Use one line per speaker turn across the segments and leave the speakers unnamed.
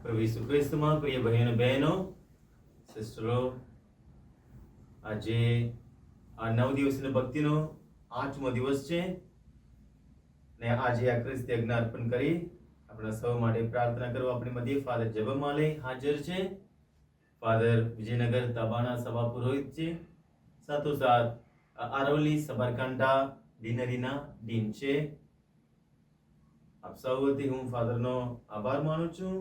પ્રભુ ઈસુ ખ્રિસ્તમાં પ્રિય ભાઈઓ બહેનો સિસ્ટરો, આજે આ 9 દિવસની ભક્તિનો 8મો દિવસ છે ને આજે આ ખ્રિસ્તી યજ્ઞ અર્પણ કરી આપણા સૌ માટે પ્રાર્થના કરવા આપણી મધ્ય ફાધર જબમાલે હાજર છે, ફાધર વિજયનગર તાબાના સભા પુરોહિત છે, સાથોસાથ આરોલી સબરકાંઠા ડિનરીના ડીન છે. આપ સૌ વતી હું ફાધરનો આભાર માનું છું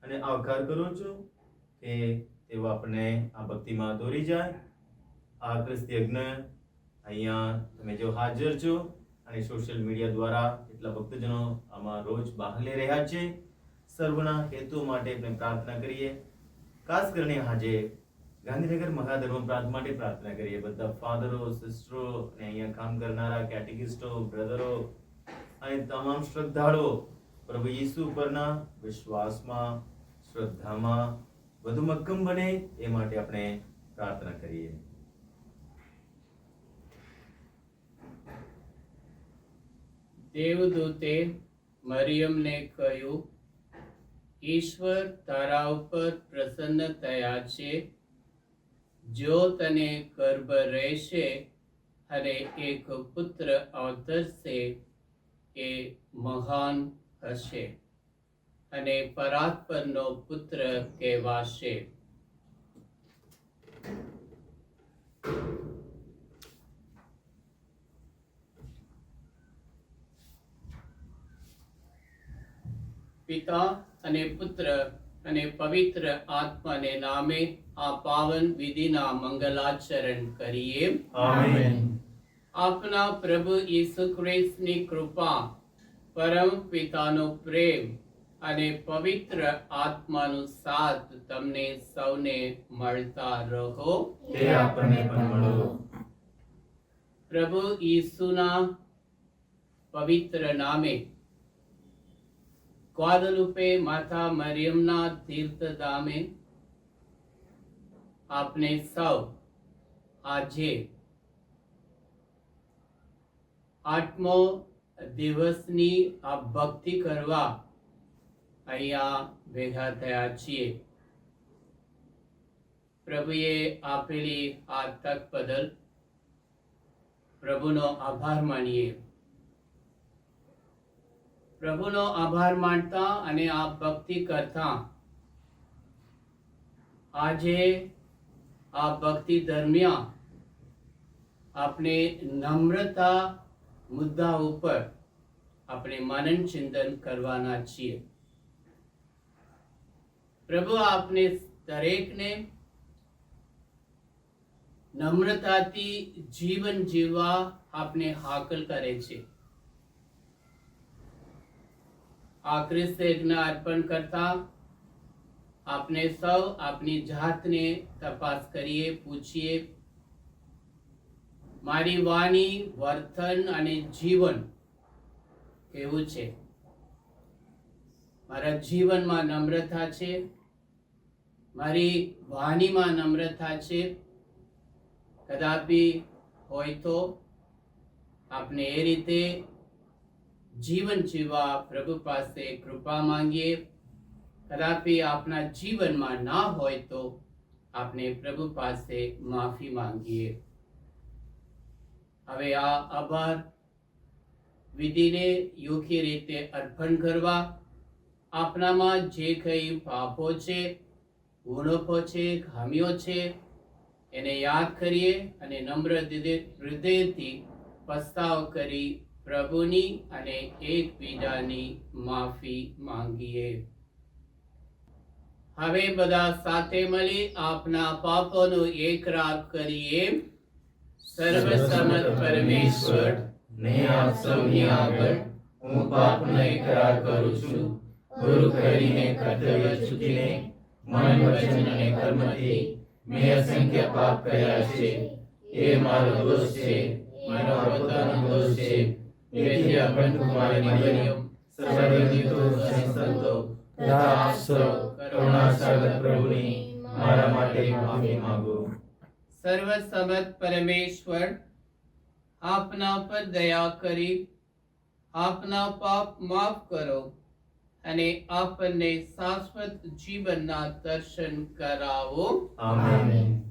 અને આવકાર કરું છું કે તેઓ આપણને આ ભક્તિમાં દોરી જાય. આ ખ્રિસ્તી યજ્ઞ અહીંયા તમે જો હાજર છો અને સોશિયલ મીડિયા દ્વારા એટલા ભક્તજનો આમાં રોજ ભાગ લઈ રહ્યા છે. સર્વના હેતુ માટે આપણે પ્રાર્થના કરીએ. ખાસ કરીને આજે ગાંધીનગર મહાધર્મ પ્રાંત માટે પ્રાર્થના કરીએ. બધા ફાધરો, સિસ્ટરો અને અહીંયા કામ કરનારા કેટેકિસ્ટો, બ્રધરો અને તમામ શ્રદ્ધાળુઓ પ્રભુ ઈસુ પરના વિશ્વાસમાં, શ્રદ્ધામાં વધુ મક્કમ બને એ માટે આપણે પ્રાર્થના કરીએ.
દેવદૂતે મરિયમને કહ્યું, ઈશ્વર તારા ઉપર પ્રસન્ન થયા છે, જો તને ગર્ભ રહેશે અને એક પુત્ર અવતરશે, એ મહાન હશે અને પરાત્પરનો પુત્ર કહેવાશે. પિતા અને પુત્ર અને પવિત્ર આત્માને નામે આ પાવન વિધિના મંગલાચરણ કરીએ.
આમેન.
આપના પ્રભુ ઈસુ ખ્રિસ્તની કૃપા, પરમ પિતાનો પ્રેમ અને પવિત્ર આત્માનો સાથ તમને સૌને મળતા રહો.
તે આપણને પણ મળો.
પ્રભુ ઈસુના પવિત્ર નામે ગ્વાદલુપે માતા મરિયમના તીર્થધામે આપને સૌ આજે 8મો દિવસની આ ભક્તિ કરવા અહીંયા ભેગા થયા છીએ. પ્રભુએ આપેલી આ તક બદલ પ્રભુનો આભાર માનીએ. પ્રભુનો આભાર માનતા અને આ ભક્તિ કરતા આજે આ ભક્તિ દરમિયાન આપણે નમ્રતા મુદ્દા ઉપર આપણે મનન ચિંતન કરવાના છીએ. પ્રભુ આપને દરેકને નમ્રતાથી જીવન જીવવા આપને હાકલ કરે છે. આ ખ્રિસ્ત યજ્ઞ અર્પણ કરતા આપને સૌ આપની જાતને તપાસ કરીએ, પૂછીએ મારી વાણી, વર્તન અને જીવન કેવું છે? મારા જીવનમાં નમ્રતા છે, મારી વાણીમાં નમ્રતા છે. કદાપી હોય તો આપણે એ રીતે જીવન જીવવા પ્રભુ પાસે કૃપા માંગીએ. કદાપી આપણા જીવનમાં ના હોય તો આપણે પ્રભુ પાસે માફી માંગીએ. હવે આ આભાર વિધિને યોગ્ય રીતે અર્પણ કરવા આપણામાં જે કંઈ પાપો છે, ગુણો છે, ખામીઓ છે, એને યાદ કરીએ અને નમ્ર હૃદયથી પસ્તાવ કરી પ્રભુની અને એકબીજાની માફી માંગીએ. હવે બધા સાથે મળી આપના પાપોનો એકરાર કરીએ. સર્વસમત પરમેશ્વર
ને આપ સૌની આગળ હું પાપનો એકરાર કરું છું. ભૂલ કરીને, કર્તવ્ય ચૂકીને, મન, વચન અને કર્મથી મેં અસંખ્ય પાપ કર્યા છે. એ મારો દોષ છે, મારો પોતાનો દોષ છે. તેથી અખંડ કુમારી મરિયમ, સર્વદેવતો અને સંતો તથા આપ સૌ કરુણાસાગર પ્રભુની મારા માટે માફી માંગો.
સર્વસમત પરમેશ્વર આપના પર દયા કરી આપના પાપ માફ કરો અને આપણને શાશ્વત જીવનના દર્શન કરાવો.
આમેન.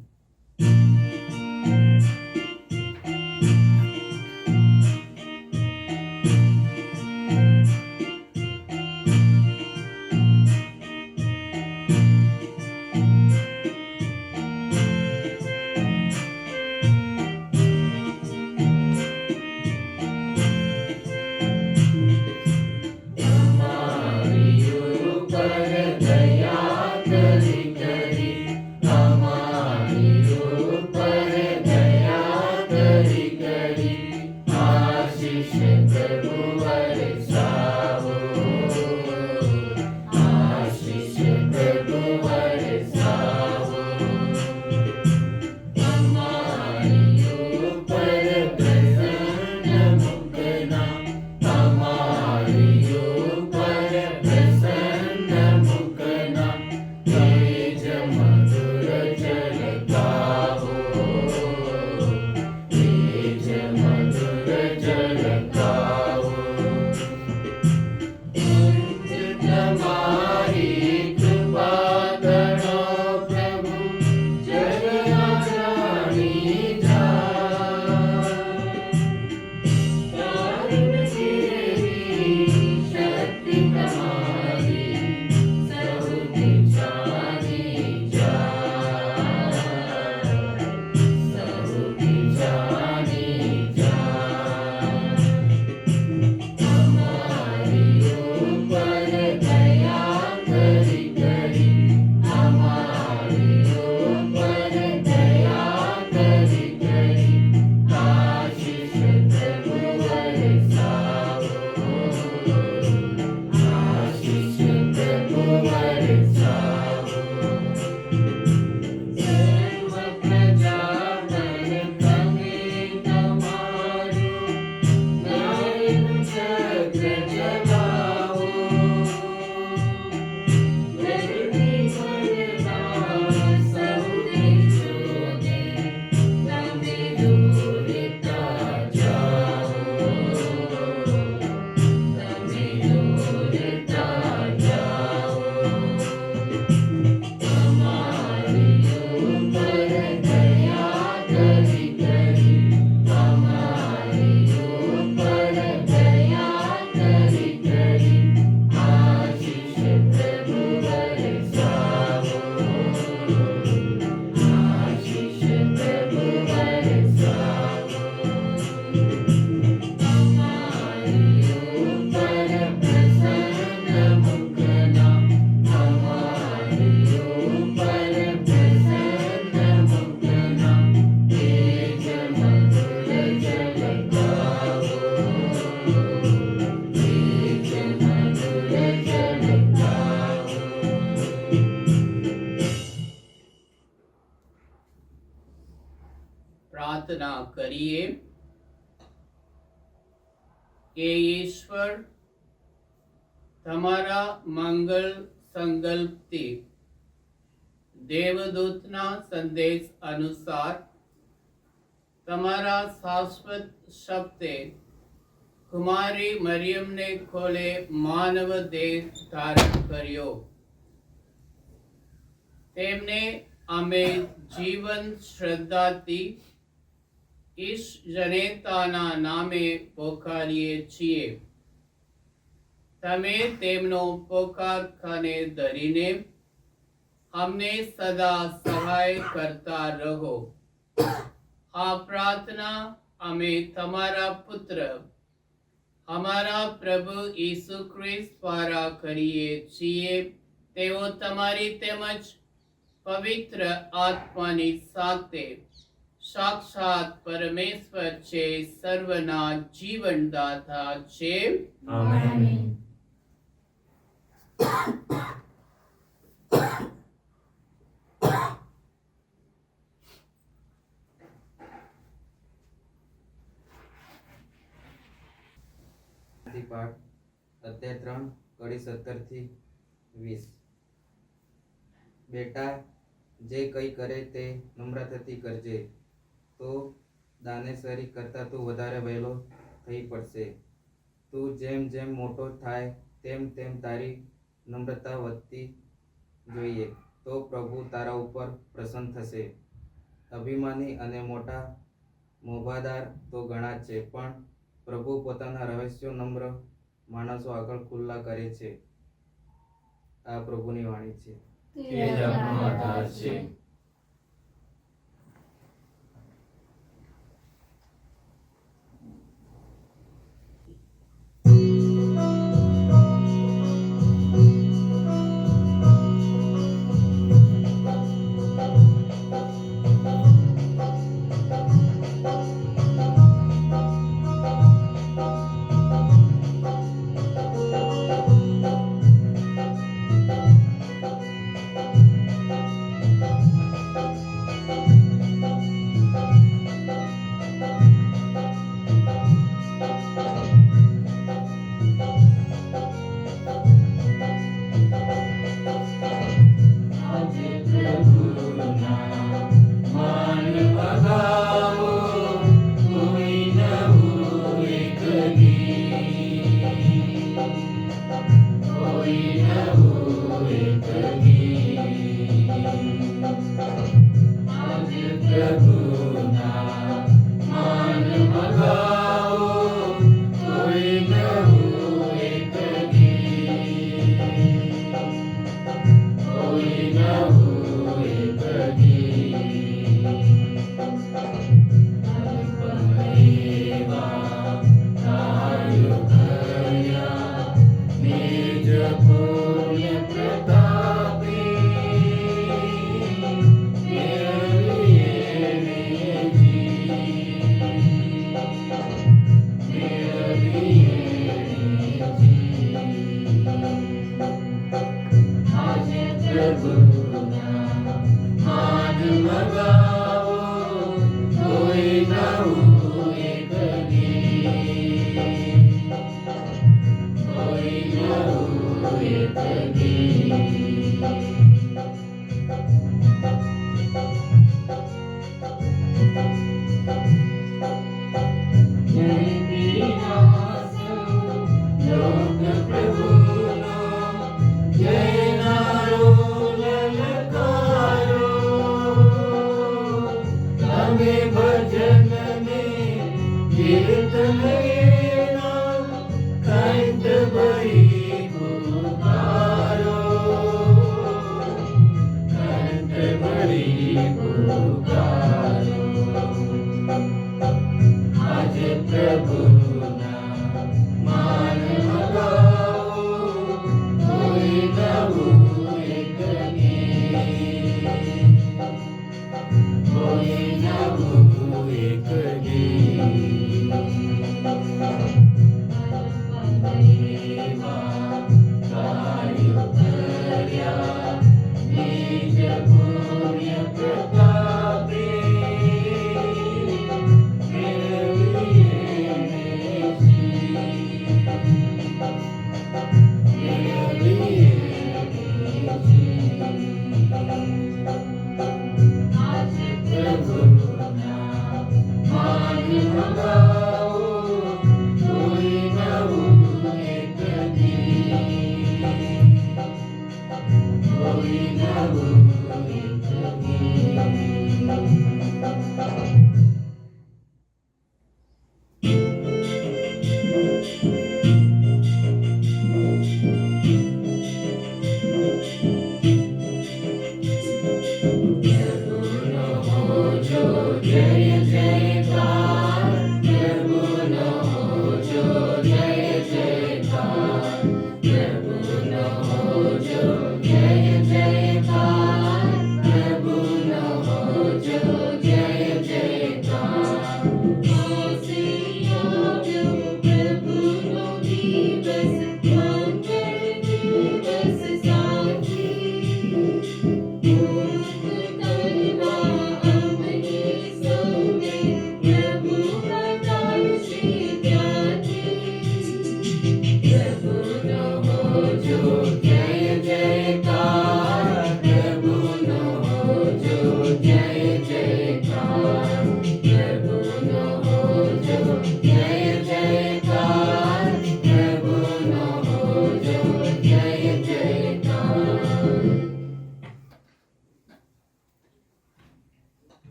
પ્રાર્થના કરીએ કે ઈશ્વર તમારા મંગલ સંકલ્પથી દેવદૂતના સંદેશ અનુસાર તમારા શાશ્વત શબ્દે કુમારી મરિયમને ખોલે માનવ દેહ ધારણ કર્યો. તેમને અમે જીવન શ્રદ્ધાથી ઈશ જનેતાના નામે પોકારીએ છીએ. તમે તેમનો પોકાર કાને ધરીને અમને સદા સહાય કરતા રહો. આ પ્રાર્થના અમે તમારા પુત્ર અમારા પ્રભુ ઈસુ ખ્રિસ્ત દ્વારા કરીએ છીએ. તેઓ તમારી તેમજ પવિત્ર આત્માની સાથે સાક્ષાત પરમેશ્વર છે, સર્વના જીવનદાતા છે.
આમેન.
પાઠ અધ્યાય 3 કડી 17 થી 20. બેટા, જે કંઈ કરે તે નમ્રતાથી કરજે, તો દાનેશ્વરી કરતાં તું વધારે વહેલો થઈ પડશે. તું જેમ જેમ મોટો થાય તેમ તેમ તારી નમ્રતા વધતી જોઈએ, તો પ્રભુ તારા ઉપર પ્રસન્ન થશે. અભિમાની અને મોટા મોભાદાર તો ઘણા છે, પણ પ્રભુ પોતાના રહસ્યો નમ્ર માણસો આગળ ખુલ્લા કરે છે. આ પ્રભુની વાણી છે.
તે જ આપણો આધાર છે.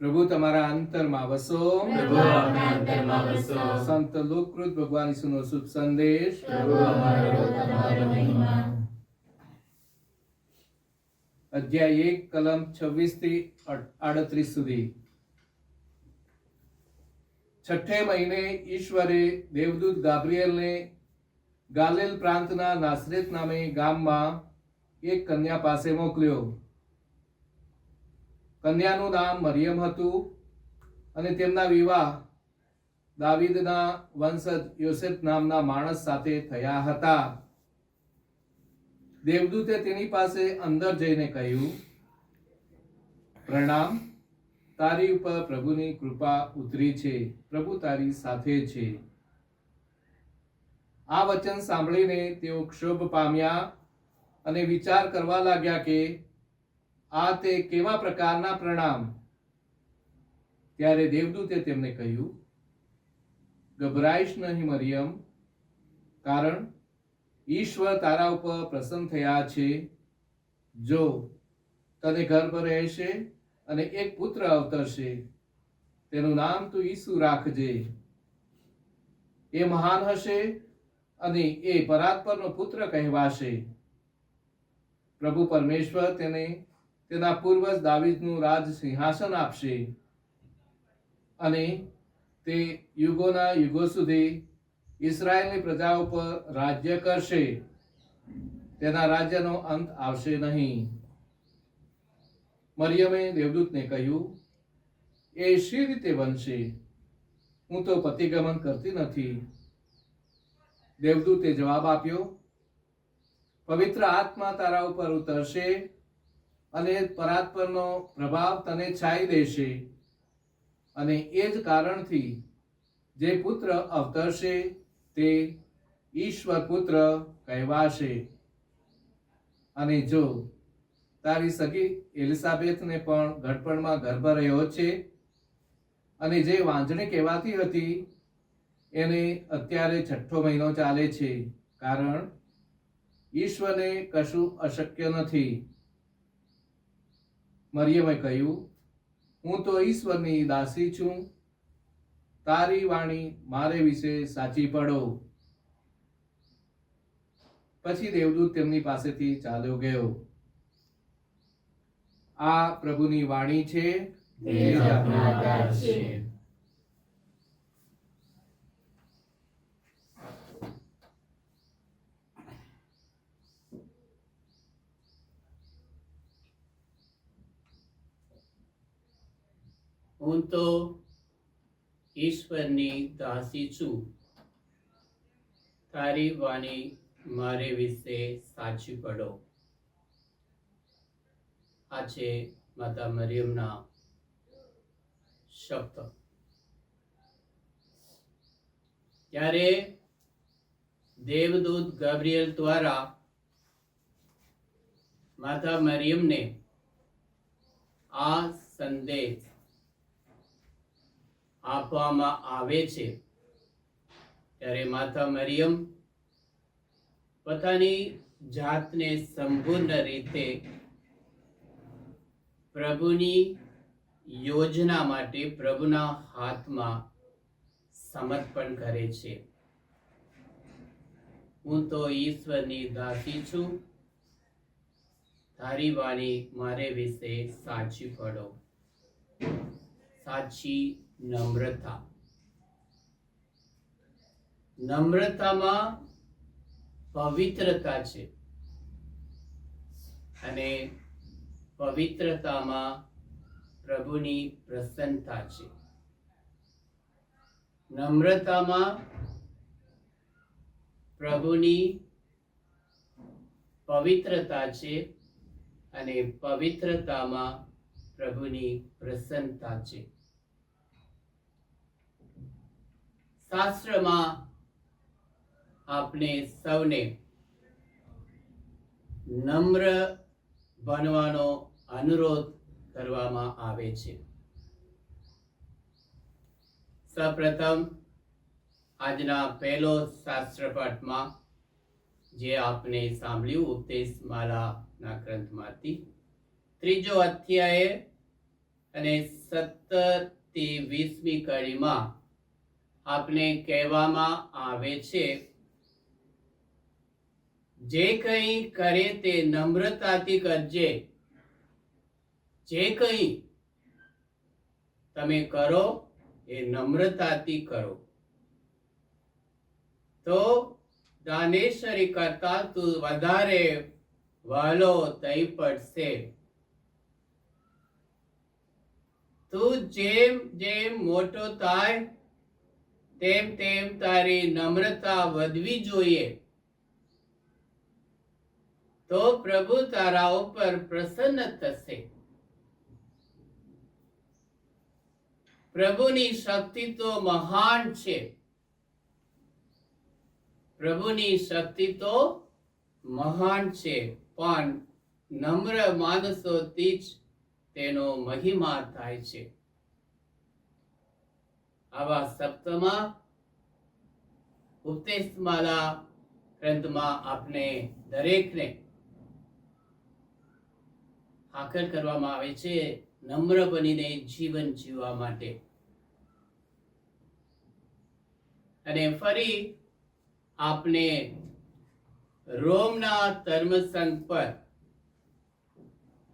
પ્રભુ તમારા અંતરમાં વસો.
પ્રભુ આપના અંતરમાં વસો.
સંત લોકકૃત ભગવાન ઈસુનો શુભ સંદેશ.
પ્રભુ અમારો તમારો મહિમા.
અધ્યાય 1 કલમ 26 થી 38 સુધી. છઠ્ઠે મહિને ઈશ્વરે દેવદૂત ગાબ્રિએલને ગાલિલ પ્રાંતના નાસરેત નામે ગામમાં એક કન્યા પાસે મોકલ્યો. કન્યાનું નામ મરિયમ હતું અને તેમના વિવાહ દાવીદના વંશજ યોસેફ નામના માણસ સાથે થયા હતા. દેવદૂતે તેની પાસે અંદર જઈને કહ્યું, પ્રણામ, તારી ઉપર પ્રભુની કૃપા ઉતરી છે, પ્રભુ તારી સાથે છે. આ વચન સાંભળીને તેઓ ક્ષોભ પામ્યા અને વિચાર કરવા લાગ્યા કે આ તે કેવા પ્રકારના પ્રણામ. ત્યારે દેવદૂતે તેમને કહ્યું, ગભરાઈશ નહીં મરિયમ, કારણ ઈશ્વર તારા ઉપર પ્રસન્ન થયા છે. જો તને ગર્ભ રહેશે અને એક પુત્ર અવતરશે, તેનું નામ તું ઈસુ રાખજે. એ મહાન હશે અને એ પરાત્પરનો પુત્ર કહેવાશે. પ્રભુ પરમેશ્વર તેને તેના પૂર્વજ દાવીદનું રાજ સિંહાસન આપશે અને તે યુગોના યુગો સુધી ઇસ્રાયેલની પ્રજાઓ પર રાજ્ય કરશે. તેના રાજ્યનો અંત આવશે નહીં. મરિયમે દેવદૂતને કહ્યું, એ શી રીતે બનશે? હું તો પતિગમન કરતી નથી. દેવદૂતે જવાબ આપ્યો, પવિત્ર આત્મા તારા ઉપર ઉતરશે અને પરાત્પરનો પ્રભાવ તને છાઈ દેશે, અને એ જ કારણથી જે પુત્ર અવતરશે તે ઈશ્વર પુત્ર કહેવાશે. અને જો તારી સગી એલિસાબેથને પણ ઘડપણમાં ગર્ભ રહ્યો છે અને જે વાંજણી કહેવાતી હતી એને અત્યારે 6ઠ્ઠો મહિનો ચાલે છે, કારણ ઈશ્વરને કશું અશક્ય નથી. મરિયમે કહ્યું, હું તો ઈશ્વરની દાસી છું, તારી વાણી મારે વિશે સાચી પડો. પછી દેવદૂત તેમની પાસેથી ચાલ્યો ગયો. આ પ્રભુની વાણી છે.
તેજ આપનો આધાર છે.
હું તો ઈશ્વરની દાસી છું, તારી વાણી મારે વિશે સાચી પડો. આ છે માતા મરિયમના શબ્દ. ત્યારે દેવદૂત ગાબ્રિએલ દ્વારા માતા મરિયમને આ સંદેશ આપવામાં આવે છે. ત્યારે માતા મરિયમ પોતાની જાતને સંપૂર્ણ રીતે પ્રભુની યોજના માટે પ્રભુના હાથમાં સમર્પણ કરે છે. હું તો ઈશ્વરની દાસી છું, તારી વાણી મારે વિશે સાચી પડો. સાચી નમ્રતા. નમ્રતામાં પવિત્રતા છે અને પવિત્રતામાં પ્રભુની પ્રસન્નતા છે. નમ્રતામાં પ્રભુની પવિત્રતા છે અને પવિત્રતામાં પ્રભુની પ્રસન્નતા છે. શાસ્ત્રમાં આપણે સૌને નમ્ર બનવાનો અનુરોધ કરવામાં આવે છે. સૌપ્રથમ આજના પહેલો શાસ્ત્રપાઠમાં જે આપણે સાંભળ્યું ઉપદેશ માલાના ગ્રંથમાંથી 3જો અધ્યાય અને 17 થી 20મી કડીમાં આપણે કહેવામાં આવે છે, જે કંઈ કરે તે નમ્રતાથી કરજે. જે કંઈ તમે કરો એ નમ્રતાથી કરો, તો દાનેશ્વરી કરતા તું વધારે વહાલો થઈ પડશે. તું જેમ જેમ મોટો થાય તેમ તેમ તારી નમ્રતા વધવી જોઈએ, તો પ્રભુ તારા ઉપર પ્રસન્ન થશે. પ્રભુની શક્તિ તો મહાન છે. પ્રભુની શક્તિ તો મહાન છે, પણ નમ્ર માણસોથી જ તેનો મહિમા થાય છે. આવા સપ્તાહમાં ઉપદેશમાલા ગ્રંથમાં આપણે દરેકને હાકલ કરવામાં આવે છે નમ્ર બનીને જીવન જીવવા માટે. અને ફરી આપણે રોમના ધર્મસંઘ પર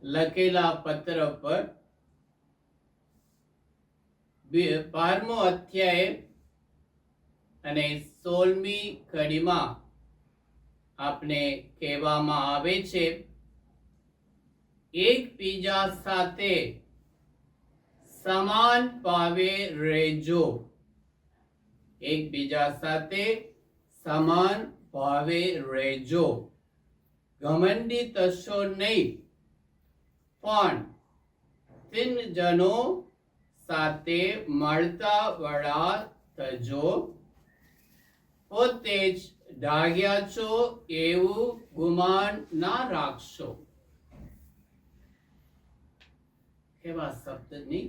લખેલા પત્ર પર 12મો અધ્યાય અને 16મી કડીમાં આપણે કહેવામાં આવે છે, એકબીજા સાથે સમાન ભાવે રહેજો. એકબીજા સાથે સમાન ભાવે રહેજો. ઘમંડી થશો નહીં, પણ 3 જનો સાથે મળતા વડા થજો. પોતે જ ડાઘ્યા છો એવું ગુમાન ના રાખશો. કેવા શબ્દની.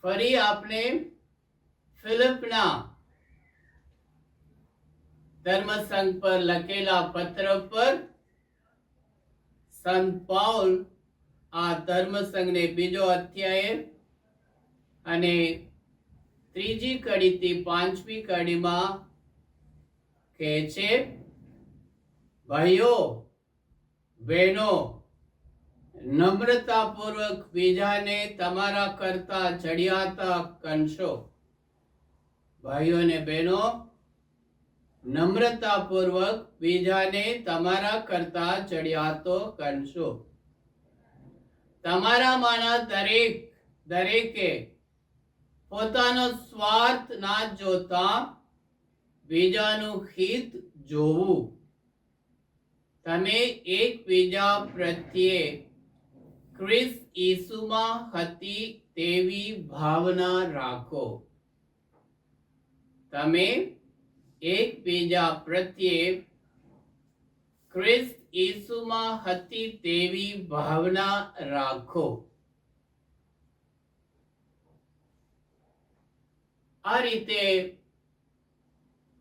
ફરી આપણે ફિલિપના ધર્મસંઘ પર લખેલા પત્ર પર સંત પાઉલ આ ધર્મસંઘને 2જો અધ્યાય અને 3જી કડીથી 5મી કડીમાં કહે છે, ભાઈઓ બહેનો, નમ્રતાપૂર્વક બીજાને તમારા કરતા ચડિયાતા ગણશો. ભાઈઓ અને બહેનો, નમ્રતાપૂર્વક બીજાને તમારા કરતા ચડિયાતો ગણશો. તમારામાંના દરેકે પોતાનો સ્વાર્થ ના જોતા બીજાનું હિત જોવું. તમે એકબીજા પ્રત્યે ખ્રિસ્ત ઈસુમાં હતી તેવી ભાવના રાખો. તમે એકબીજા પ્રત્યે ખ્રિસ્ત ઈસુમાં હતી તેવી ભાવના રાખો. આ રીતે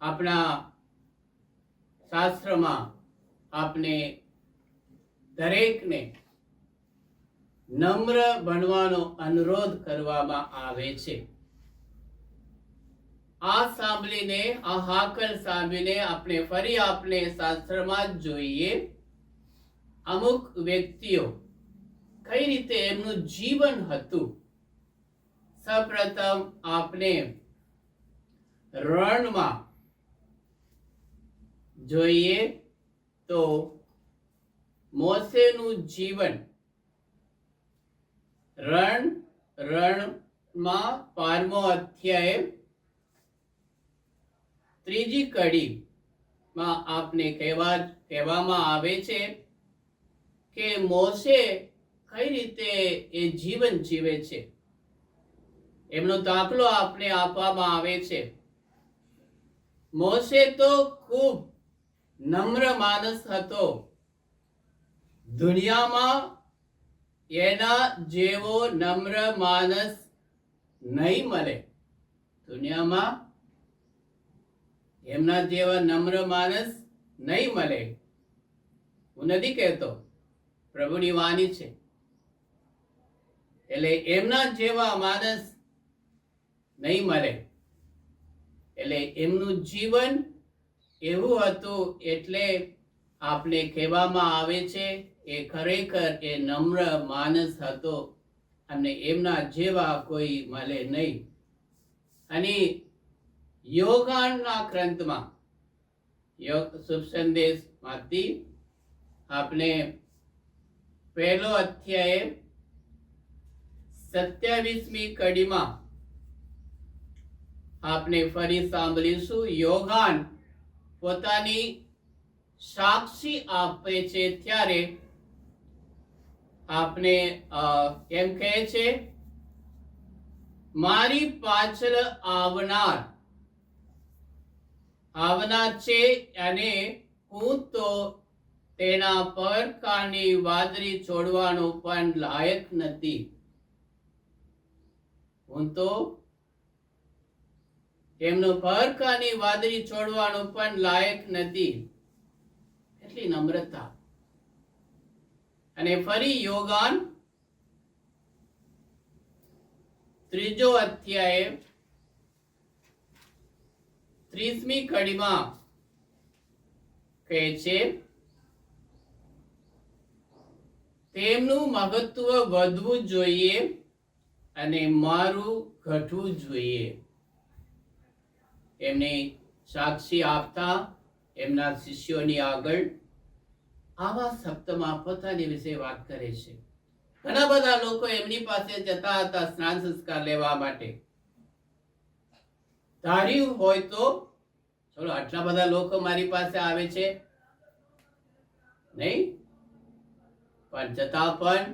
આપણા શાસ્ત્રમાં આપણે દરેકને નમ્ર બનવાનો અનુરોધ કરવામાં આવે છે. આ સાંભળીને, આ હાકલ સાંભળીને આપણે શાસ્ત્રમાં જોઈએ અમુક વ્યક્તિઓ કઈ રીતે એમનું જીવન હતું. સૌપ્રથમ આપણે રણમાં જોઈએ તો મોસેનું જીવન. રણમાં 12મો અધ્યાય 3જી કડીમાં આપને કહેવામાં આવે છે કે મોસે કઈ રીતે એ જીવન જીવે છે. એમનો દાખલો આપને આપવામાં આવે છે. મોસે તો ખૂબ નમ્ર માણસ હતો. દુનિયામાં એના જેવો નમ્ર માણસ નહીં મળે. દુનિયામાં એમના જેવા નમ્ર માણસ નહીં મળે. હું નથી કહેતો, પ્રભુની વાણી છે. એટલે એમના જેવા માણસ નહીં મળે. એટલે એમનું જીવન એવું હતું, એટલે આપણે કહેવામાં આવે છે એ ખરેખર એ નમ્ર માણસ હતો અને એમના જેવા કોઈ મળે નહીં. અને યોહાનના ગ્રંથમાં શુભ સંદેશમાંથી આપણે 1 અધ્યાય 27મી કડીમાં આપણે ફરી સાંભળીશું. યોહાન પોતાની સાક્ષી આપે છે ત્યારે આપણે એમ કહે છે, મારી પાછળ આવનાર છે અને હું તો તેના પડકારની વાદળી છોડવાનો પણ લાયક નથી. હું તો એમનું પડકારની વાદળી છોડવાનો પણ લાયક નથી. એટલી નમ્રતા. અને ફરી યોહાન 3 અધ્યાય 30મી કડીમાં કહે છે, તેમનું મહત્વ વધવું જોઈએ અને મારું ઘટવું જોઈએ. એમને સાક્ષી આપતા એમના શિષ્યોની આગળ આવા શબ્દમાં પોતાની વિશે વાત કરે છે. ઘણા બધા લોકો એમની પાસે જતા હતા સ્નાન સંસ્કાર લેવા માટે. ધાર્યું હોય તો ચલો આટલા બધા લોકો મારી પાસે આવે છે નહીં, પણ છતાં પણ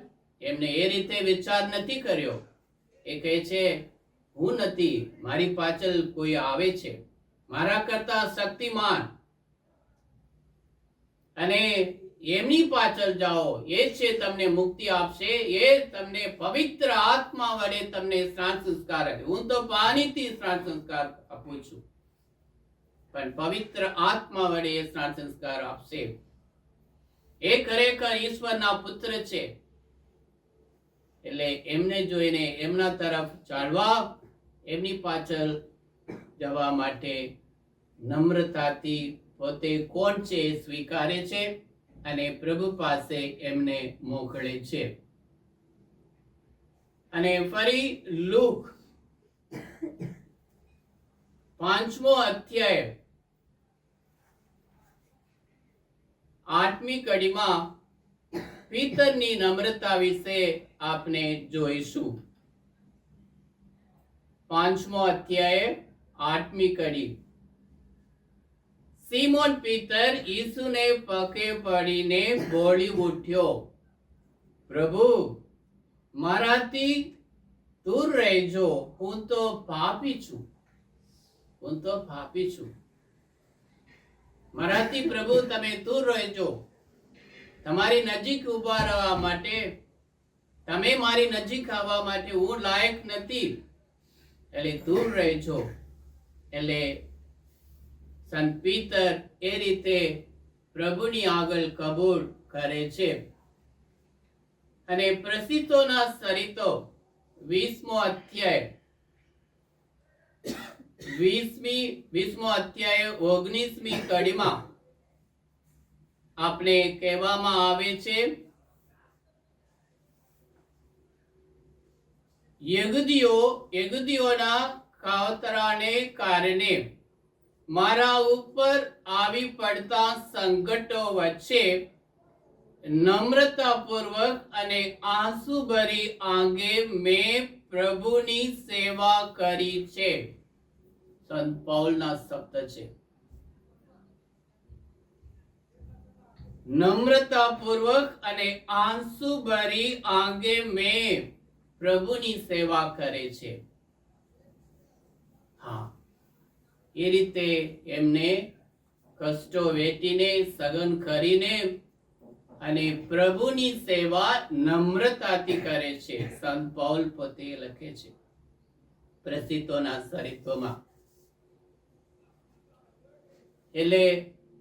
એમને એ રીતે વિચાર નથી કર્યો. એ કહે છે, હું નથી, મારી પાછળ કોઈ આવે છે મારા કરતા શક્તિમાન, અને એમની પાછળ જાઓ, એ છે તમને મુક્તિ આપશે, એ તમને પવિત્ર આત્મા વડે તમને સ્નાન સંસ્કાર આપે. હું તો પાણીથી સ્નાન સંસ્કાર આપું છું, પણ પવિત્ર આત્મા વડે એ સ્નાન સંસ્કાર આપશે. એ ખરેખર ઈશ્વરના પુત્ર છે. એટલે એમને જોઈને એમના તરફ ચાલવા, એમની પાછળ જવા માટે નમ્રતાથી પોતે કોણ છે એ સ્વીકારે છે અને પ્રભુ પાસે એમને મોકલે છે. અને ફરી લૂક 5મો અધ્યાય 8મી કડીમાં પિતરની નમ્રતા વિશે આપણે જોઈશું. 5મો અધ્યાય 8મી કડી. સિમોન પીતર ઈસુને પગે પડીને બોલી ઉઠ્યો, પ્રભુ, મારાથી દૂર રહેજો, હું તો પાપી છું. મારાથી પ્રભુ તમે દૂર રહેજો. તમારી નજીક ઉભા રહેવા માટે, તમે મારી નજીક આવવા માટે હું લાયક નથી, એટલે દૂર રહેજો. એટલે સંત પીતર એ રીતે પ્રભુની આગળ કબૂલ કરે છે. અને પ્રસિદ્ધોના સરિતો 20મો અધ્યાય 19મી કડીમાં આપણે કહેવામાં આવે છે, યહૂદીઓના કાવતરાને કારણે મારા ઉપર આવી પડતા સંકટો વચ્ચે નમ્રતાપૂર્વક અને આંસુભરી આંગે મેં પ્રભુની સેવા કરી છે. સંત પૌલના શબ્દ છે. નમ્રતાપૂર્વક અને આંસુભરી આંગે મેં પ્રભુની સેવા કરે છે. હા, એ રીતે એમને કષ્ટો વેઠીને, સહન કરીને અને પ્રભુની સેવા નમ્રતાથી કરે છે. સંત પૌલ પોતે લખે છે પ્રસિદ્ધોના ચરિત્રોમાં. એટલે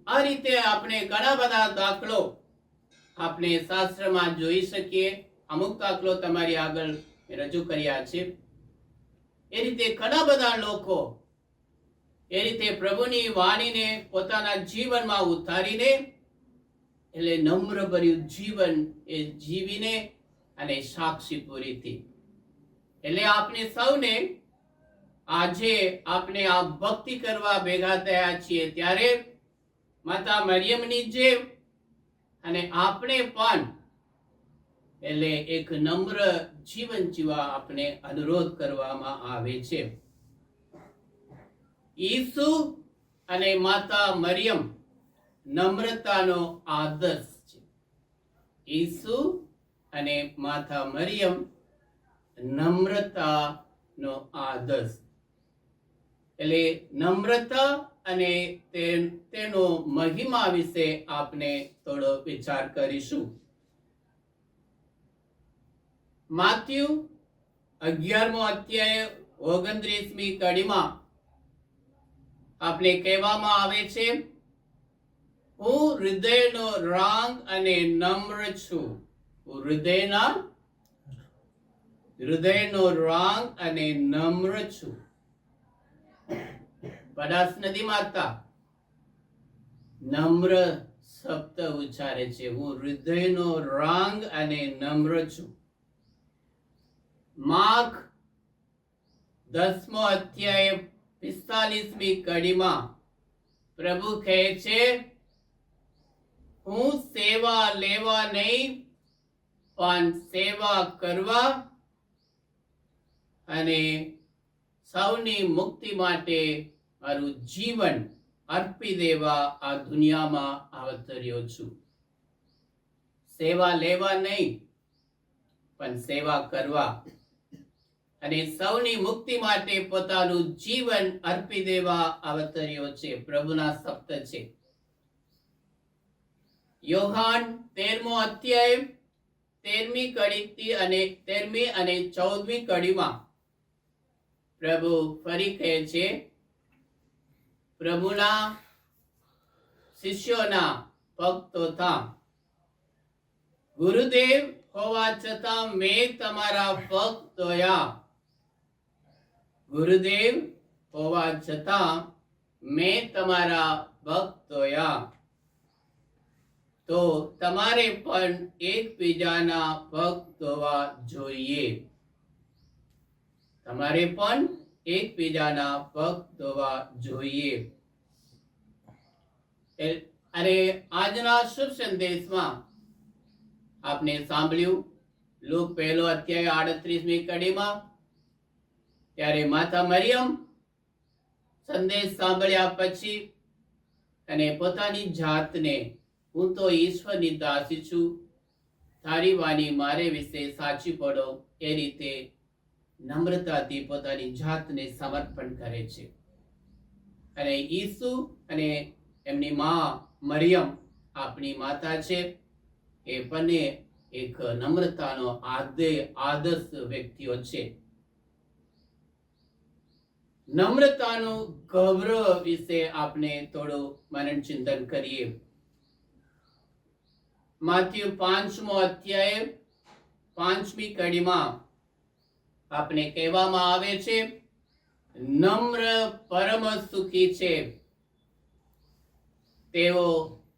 આ રીતે આપણે ઘણા બધા દાખલો આપણે શાસ્ત્રમાં જોઈ શકીએ. અમુક દાખલો તમારી આગળ રજૂ કર્યા છે. એ રીતે ઘણા બધા લોકો એ રીતે પ્રભુની વાણીને પોતાના જીવનમાં ઉતારીને એટલે નમ્ર ભર્યું જીવન એ જીવીને અને સાક્ષી પૂરી થઈ. એટલે આપણે સૌને આજે આપણે આ ભક્તિ કરવા ભેગા થયા છીએ ત્યારે માતા મરિયમની જેમ અને આપણે પણ એટલે એક નમ્ર જીવન જીવવા આપણે અનુરોધ કરવામાં આવે છે. ઈસુ અને માતા મરિયમ નમ્રતાનો આદર્શ છે. ઈસુ અને માતા મરિયમ નમ્રતાનો આદર્શ. એટલે નમ્રતા અને તેનો મહિમા વિશે આપણે થોડો વિચાર કરીશું. માથ્યુ 11મો અધ્યાય 29મી કડીમાં આપણે કહેવામાં આવે છે, હું હૃદયનો રાંગ અને નમ્ર છું. હું હૃદયનો રાંગ અને નમ્ર છું. બનાસ નદી માતા નમ્ર શબ્દ ઉચ્ચારે છે. હું હૃદયનો રાંગ અને નમ્ર છું. માર્ક 10મો અધ્યાય 45મી કડીમાં પ્રભુ કહે છે, હું સેવા લેવા નહીં પણ સેવા કરવા અને સૌની મુક્તિ માટે મારું જીવન અર્પી દેવા આ દુનિયામાં અવતર્યો છું. સેવા લેવા નહીં પણ સેવા કરવા અને સૌની મુક્તિ માટે પોતાનું જીવન અર્પી દેવા અવતર્યો છે. પ્રભુના શબ્દ છે. યોહાન 13મો અધ્યાય 13મી કડીથી અને 13મી અને 14મી કડીમાં પ્રભુ ફરી કહે છે, પ્રભુના શિષ્યોના ભક્તો થા. ગુરુદેવ હોવા છતાં મેં તમારા પગ ધોયા. ગુરુદેવ હોવા છતાં મેં તમારા પગ ધોયા. તો તમારે પણ એકબીજાના પગ ધોવા જોઈએ. તમારે પણ એકબીજાના પગ ધોવા જોઈએ. અને આજના શુભ સંદેશમાં આપને સાંભળ્યું લુક 1લો અધ્યાય 38મી કડીમાં ત્યારે માતા મરિયમ સંદેશ સાંભળ્યા પછી અને પોતાની જાતને, હું તો ઈશ્વરની દાસી છું, તારી વાણી મારે વિશે સાચી પડો, એ રીતે નમ્રતાથી પોતાની જાતને સમર્પણ કરે છે. અને ઈસુ અને એમની માં મરિયમ આપણી માતા છે. એ બંને એક નમ્રતાનો આદર્શ વ્યક્તિઓ છે. નમ્રતાનું ગૌરવ વિશે આપણે થોડું મનન ચિંતન કરીએ. માથ્યુ 5મો અધ્યાય 5મી કડીમાં આપણે કહેવામાં આવે છે, નમ્ર પરમ સુખી છે, તેઓ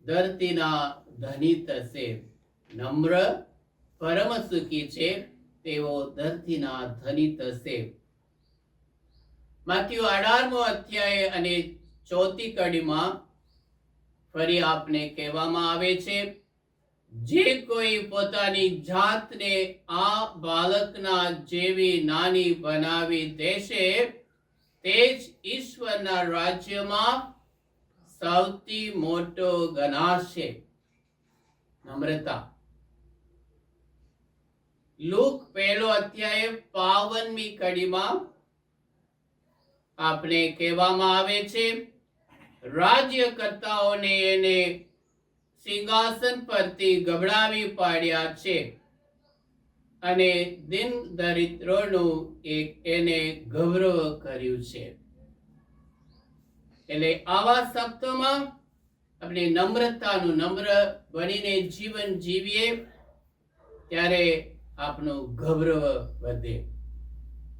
ધરતીના ધની થશે. નમ્ર પરમ સુખી છે, તેઓ ધરતીના ધની થશે. માથ્યુ 18મો અધ્યાય અને 4મી કડીમાં ફરી આપને કહેવામાં આવે છે, જે કોઈ પોતાની જાતને આ બાળકના જેવી નાની બનાવી દેશે, તે જ ઈશ્વરના રાજ્યમાં સૌથી મોટો ગણાશે. નમ્રતા. લુક 1લો અધ્યાય 52મી કડીમાં આપણે કહેવામાં આવે છે, રાજ્યકર્તાઓને એને સિંહાસન પરથી ગબડાવી પાડ્યા છે અને દિન દરિદ્રોનું એને ગૌરવ કર્યું છે. એટલે આવા શબ્દોમાં આપણે નમ્ર બનીને જીવન જીવીએ ત્યારે આપણું ગૌરવ વધે.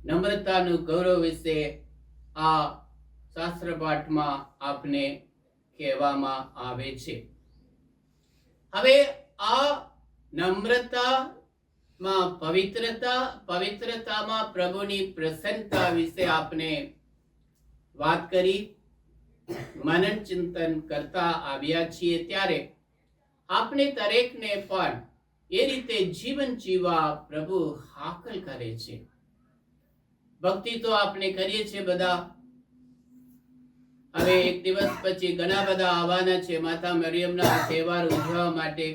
નમ્રતાનું ગૌરવ વિશે આ શાસ્ત્ર પાઠમાં આપને કહેવામાં આવે છે. હવે આ નમ્રતામાં પવિત્રતામાં પ્રભુની પ્રસન્નતા વિશે આપણે વાત કરી, મનન ચિંતન કરતા આવ્યા છીએ. ત્યારે આપણે દરેકને પણ એ રીતે જીવન જીવવા પ્રભુ હાકલ કરે છે. ભક્તિ તો આપણે કરીએ છીએ બધા. હવે એક દિવસ પછી ઘણા બધા આવવાના છે માતા મરિયમના તહેવાર ઉજવવા માટે.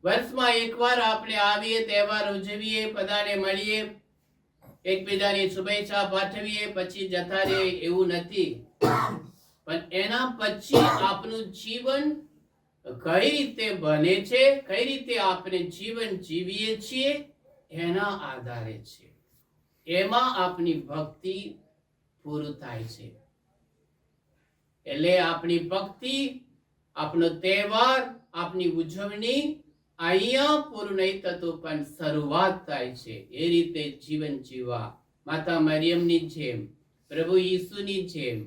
વર્ષમાં એકવાર આપણે આવીએ, તહેવાર ઉજવીએ, બધાને મળીએ, એકબીજાની શુભેચ્છા પાઠવીએ, પછી જતા રહીએ એવું નથી. પણ એના પછી આપણું જીવન કઈ રીતે બને છે, કઈ રીતે આપણે જીવન જીવીએ છીએ એના આધારે છે. એમાં આપણી ભક્તિ પૂરું થાય છે. એટલે આપણી ભક્તિ, આપણો તહેવાર, આપણી ઉજવણી અહીંયા પૂરું નહીં થતું પણ શરૂઆત થાય છે. એ રીતે જીવન જીવવા માતા મરિયમની જેમ, પ્રભુ ઈસુની જેમ.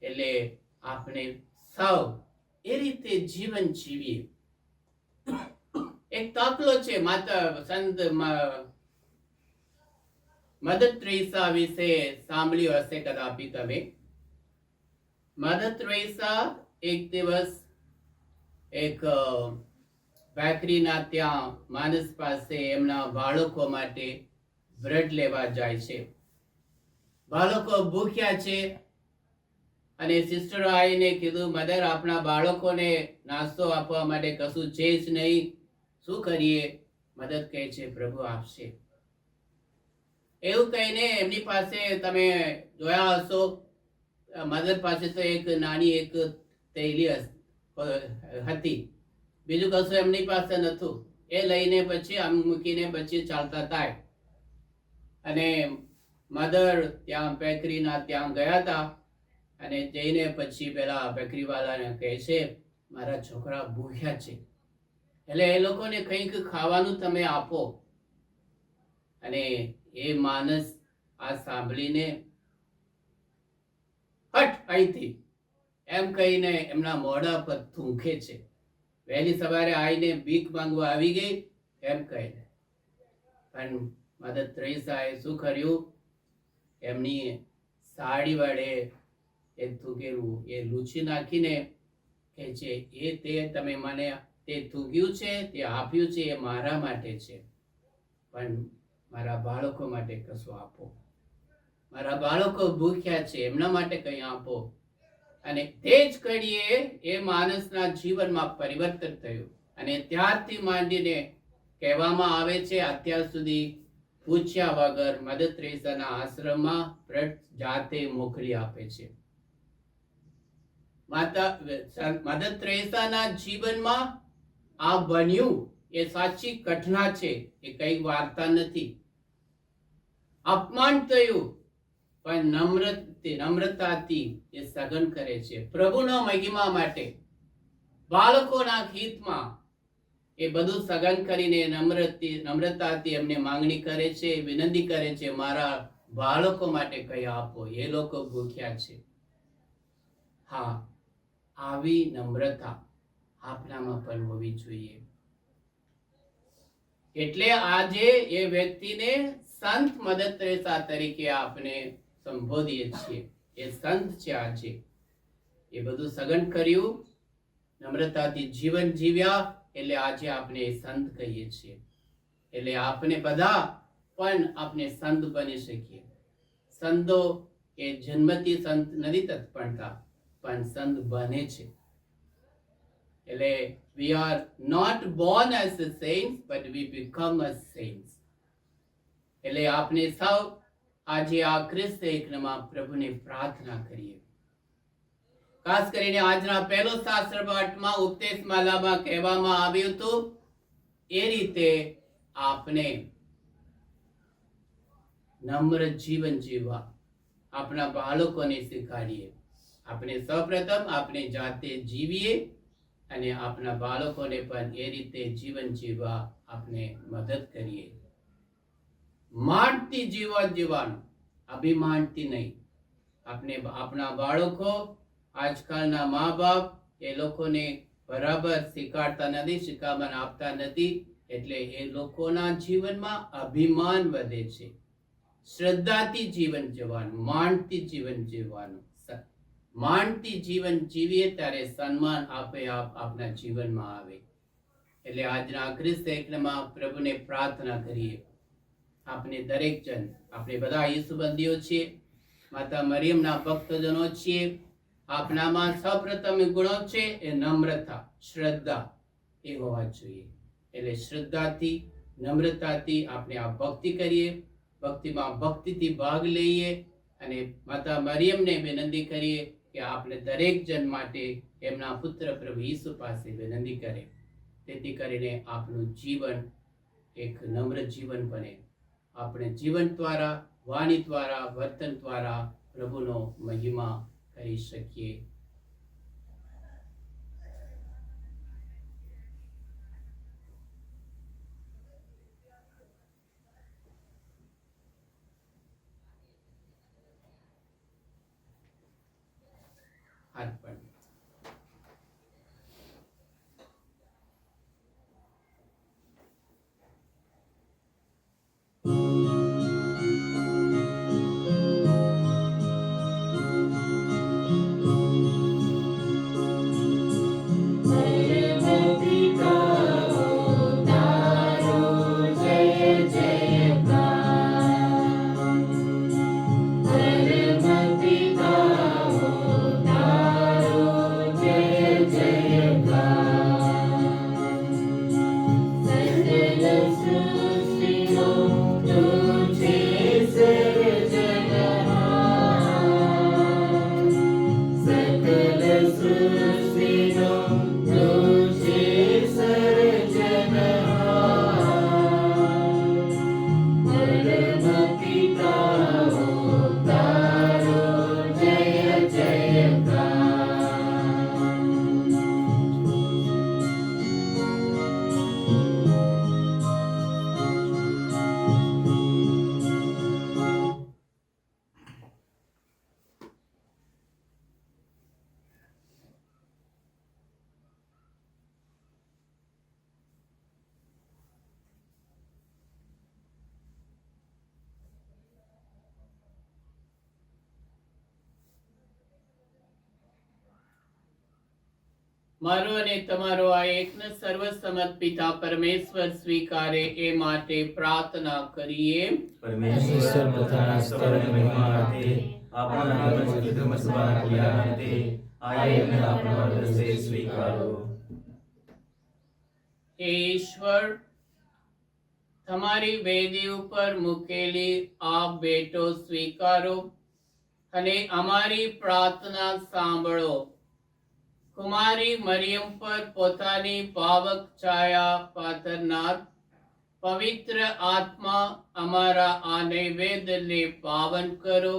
એટલે આપણે સૌ એ રીતે જીવન જીવીએ. એક દાખલો છે, માતા સંત મધર ટ્રેસા વિશે સાંભળ્યું હશે કદાપી તમે. મધર ટ્રેસા એક દિવસ એક બેકરીના ત્યાં માણસ પાસે એમના બાળકો માટે બ્રેડ લેવા જાય છે. બાળકો ભૂખ્યા છે અને સિસ્ટરો આવીને કીધું, મધર આપણા બાળકોને નાસ્તો આપવા માટે કશું છે જ નહીં, શું કરીએ? મદદ કહે છે પ્રભુ આપશે. એવું કહીને એમની પાસે તમે જોયા હશો, મધર પાસે તો એક નાની એક થેલી હતી, બીજું કશું એમની પાસે નતું. એ લઈને પછી આમ મૂકીને પછી ચાલતા થાય. અને મધર ત્યાં બેકરીના ત્યાં ગયા હતા અને જઈને પછી પેલા બેકરી વાળાને કહે છે, મારા છોકરા ભૂખ્યા છે, એટલે એ લોકોને કંઈક ખાવાનું તમે આપો. અને એ માણસ આ સાંભળીને હટ અહીંથી એમ કહીને એમના મોઢા પર થૂંકે છે. વહેલી સવારે આવીને ભીખ માંગવા આવી ગઈ એમ કહીને. પણ મધર ત્રેસાએ શું કર્યું? એમની સાડી વડે એ થૂકેલું એ લૂછી નાખીને કહે છે, એ તે તમે મને તે થૂક્યું છે, તે આપ્યું છે, એ મારા માટે છે, પણ મારા બાળકો માટે કશું આપો. મારા બાળકો ભૂખ્યા છે, એમના માટે કંઈ આપો. અને તે જ ઘડીએ એ માણસના જીવનમાં પરિવર્તન થયું. અને ત્યારથી માંડીને કહેવામાં આવે છે અત્યાર સુધી પૂછ્યા વગર મધર ત્રેસાના આશ્રમમાં બ્રેડ જાતે મોકલી આપે છે. મધર ત્રેસાના જીવનમાં આ બન્યું એ સાચી ઘટના છે, એ કઈ વાર્તા નથી. અપમાન થયું પણ નમ્રતાથી એ સહન કરે છે પ્રભુના મહિમા માટે, બાળકોના હિતમાં. એ બધું સહન કરીને નમ્રતાથી એમને માંગણી કરે છે, વિનંતી કરે છે, મારા બાળકો માટે કઈ આપો, એ લોકો ભૂખ્યા છે. હા, આવી નમ્રતા આપણામાં પણ હોવી જોઈએ. એટલે આજે એ વ્યક્તિને સંત મધર ત્રેસા તરીકે આપણે સંબોધીએ છીએ. એ સંત છે. આજે એ બધું સહન કર્યું, નમ્રતાથી જીવન જીવ્યા, એટલે આજે આપણે સંત કહીએ છીએ. એટલે આપણે બધા પણ આપણે સંત બની શકીએ. સંતો એ જન્મથી સંત નથી બનતા, પણ સંત બને છે. એટલે we are not born as a saints, but we become as saints. એટલે આપણે સૌ આજે આ ખ્રિસ્ત એકમાં પ્રભુને પ્રાર્થના કરીએ. ખાસ કરીને આજના પહેલો શાસ્ત્ર પાઠમાં ઉપદેશ માલામાં કહેવામાં આવ્યું હતું એ રીતે આપણે નમ્ર જીવન જીવવા આપણા બાળકોને શીખવાડીએ. આપણે સૌપ્રથમ આપણે જાતે જીવીએ અને આપણા બાળકોને પણ એ રીતે જીવન જીવવા આપણે મદદ કરીએ. માણથી જીવન જીવવાનું, અભિમાનથી નહીં. આપણે આપણા બાળકો, આજકાલના મા બાપ એ લોકોને બરાબર શીખવાડતા નથી, શિખામણ આપતા નથી, એટલે એ લોકોના જીવનમાં અભિમાન વધે છે. શ્રદ્ધાથી જીવન જીવવાનું, માણથી જીવન જીવવાનું. માણથી જીવન જીવીએ ત્યારે સન્માન આપે આપના જીવનમાં આવે. એટલે આજના ખ્રિસ્ત એકમાં પ્રભુને પ્રાર્થના કરીએ. આપણે દરેક જણ, આપણે બધા ઈસુબંધીઓ છીએ, માતા મરિયમના ભક્તજનો છીએ. આપણામાં સૌપ્રથમ ગુણો છે એ નમ્રતા, શ્રદ્ધા એ હોવા જોઈએ. એટલે શ્રદ્ધાથી, નમ્રતાથી આપણે આ ભક્તિ કરીએ. ભક્તિમાં ભક્તિથી ભાગ લઈએ અને માતા મરિયમને વિનંતી કરીએ કે આપણે દરેક જણ માટે એમના પુત્ર પ્રભુ ઈસુ પાસે વિનંતી કરે, તેથી કરીને આપણું જીવન એક નમ્ર જીવન બને. આપણે જીવન દ્વારા, વાણી દ્વારા, વર્તન દ્વારા પ્રભુનો મહિમા કરી શકીએ. અર્પણ. મારો અને તમારો આ એકને સર્વસમત પિતા પરમેશ્વર સ્વીકારે એ માટે પ્રાર્થના કરીએ.
પરમેશ્વર પોતાના સ્તવને મહિમા અર્થે આપણા ધર્મ સભાના કલ્યાણ અર્થે આ યજ્ઞ આપણા હૃદય સ્વીકારો.
હે ઈશ્વર, તમારી વેદી ઉપર મૂકેલી આ ભેટો સ્વીકારો અને અમારી પ્રાર્થના સાંભળો. કુમારી મરિયમ પર પોતાની પાવક છાયા પાથરનાર પવિત્ર આત્મા અમારા આ નૈવેદ્યને પાવન કરો.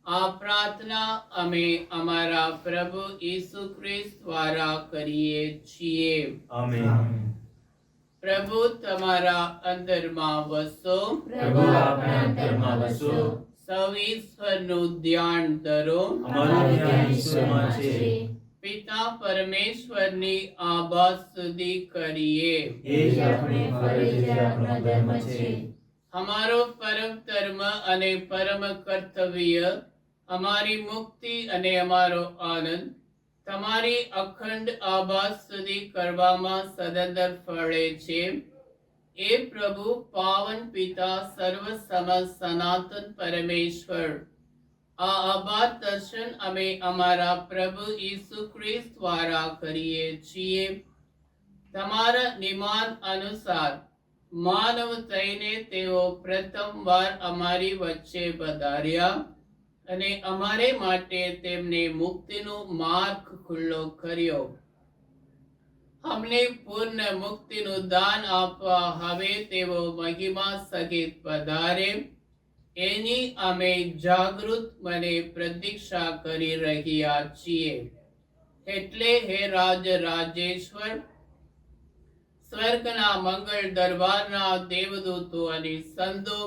આ પ્રાર્થના અમે અમારા પ્રભુ ઈસુ ખ્રિસ્ત દ્વારા કરીએ છીએ.
આમેન.
પ્રભુ તમારા અંતરમાં વસો.
પ્રભુ આપણા અંતરમાં વસો.
સૌ ઈશ્વરનું ધ્યાન ધરો.
અમારું ધ્યાન ઈશ્વરમાં છે.
પિતા પરમેશ્વરની આભા સ્તુતિ કરીએ.
એ જ આપણી ફરજ છે, આપણો ધર્મ છે.
અમારો પરમ ધર્મ અને પરમ કર્તવ્ય, અમારી મુક્તિ અને અમારો આનંદ તમારી અખંડ આભા સ્તુતિ કરવામાં સદંતર ફળે છે. એ પ્રભુ પાવન પિતા સર્વસમત સનાતન પરમેશ્વર, આ આભા દર્શન અમે અમારા પ્રભુ ઈસુ ખ્રિસ્ત દ્વારા કરીએ છીએ. તમારા નિમાન અનુસાર માનવ થઈને તેઓ પ્રથમવાર અમારી વચ્ચે પધાર્યા અને અમારે માટે તેમને મુક્તિનો માર્ગ ખુલ્લો કર્યો. અમને પૂર્ણ મુક્તિનું દાન આપવા હવે તેઓ મહિમા સહિત પધારે. એની અમે જાગૃત મને પ્રતીક્ષા કરી રહ્યા છીએ. એટલે હે રાજ રાજેશ્વર, સ્વર્ગના મંગળ દરબારના દેવદૂતો અને સંતો,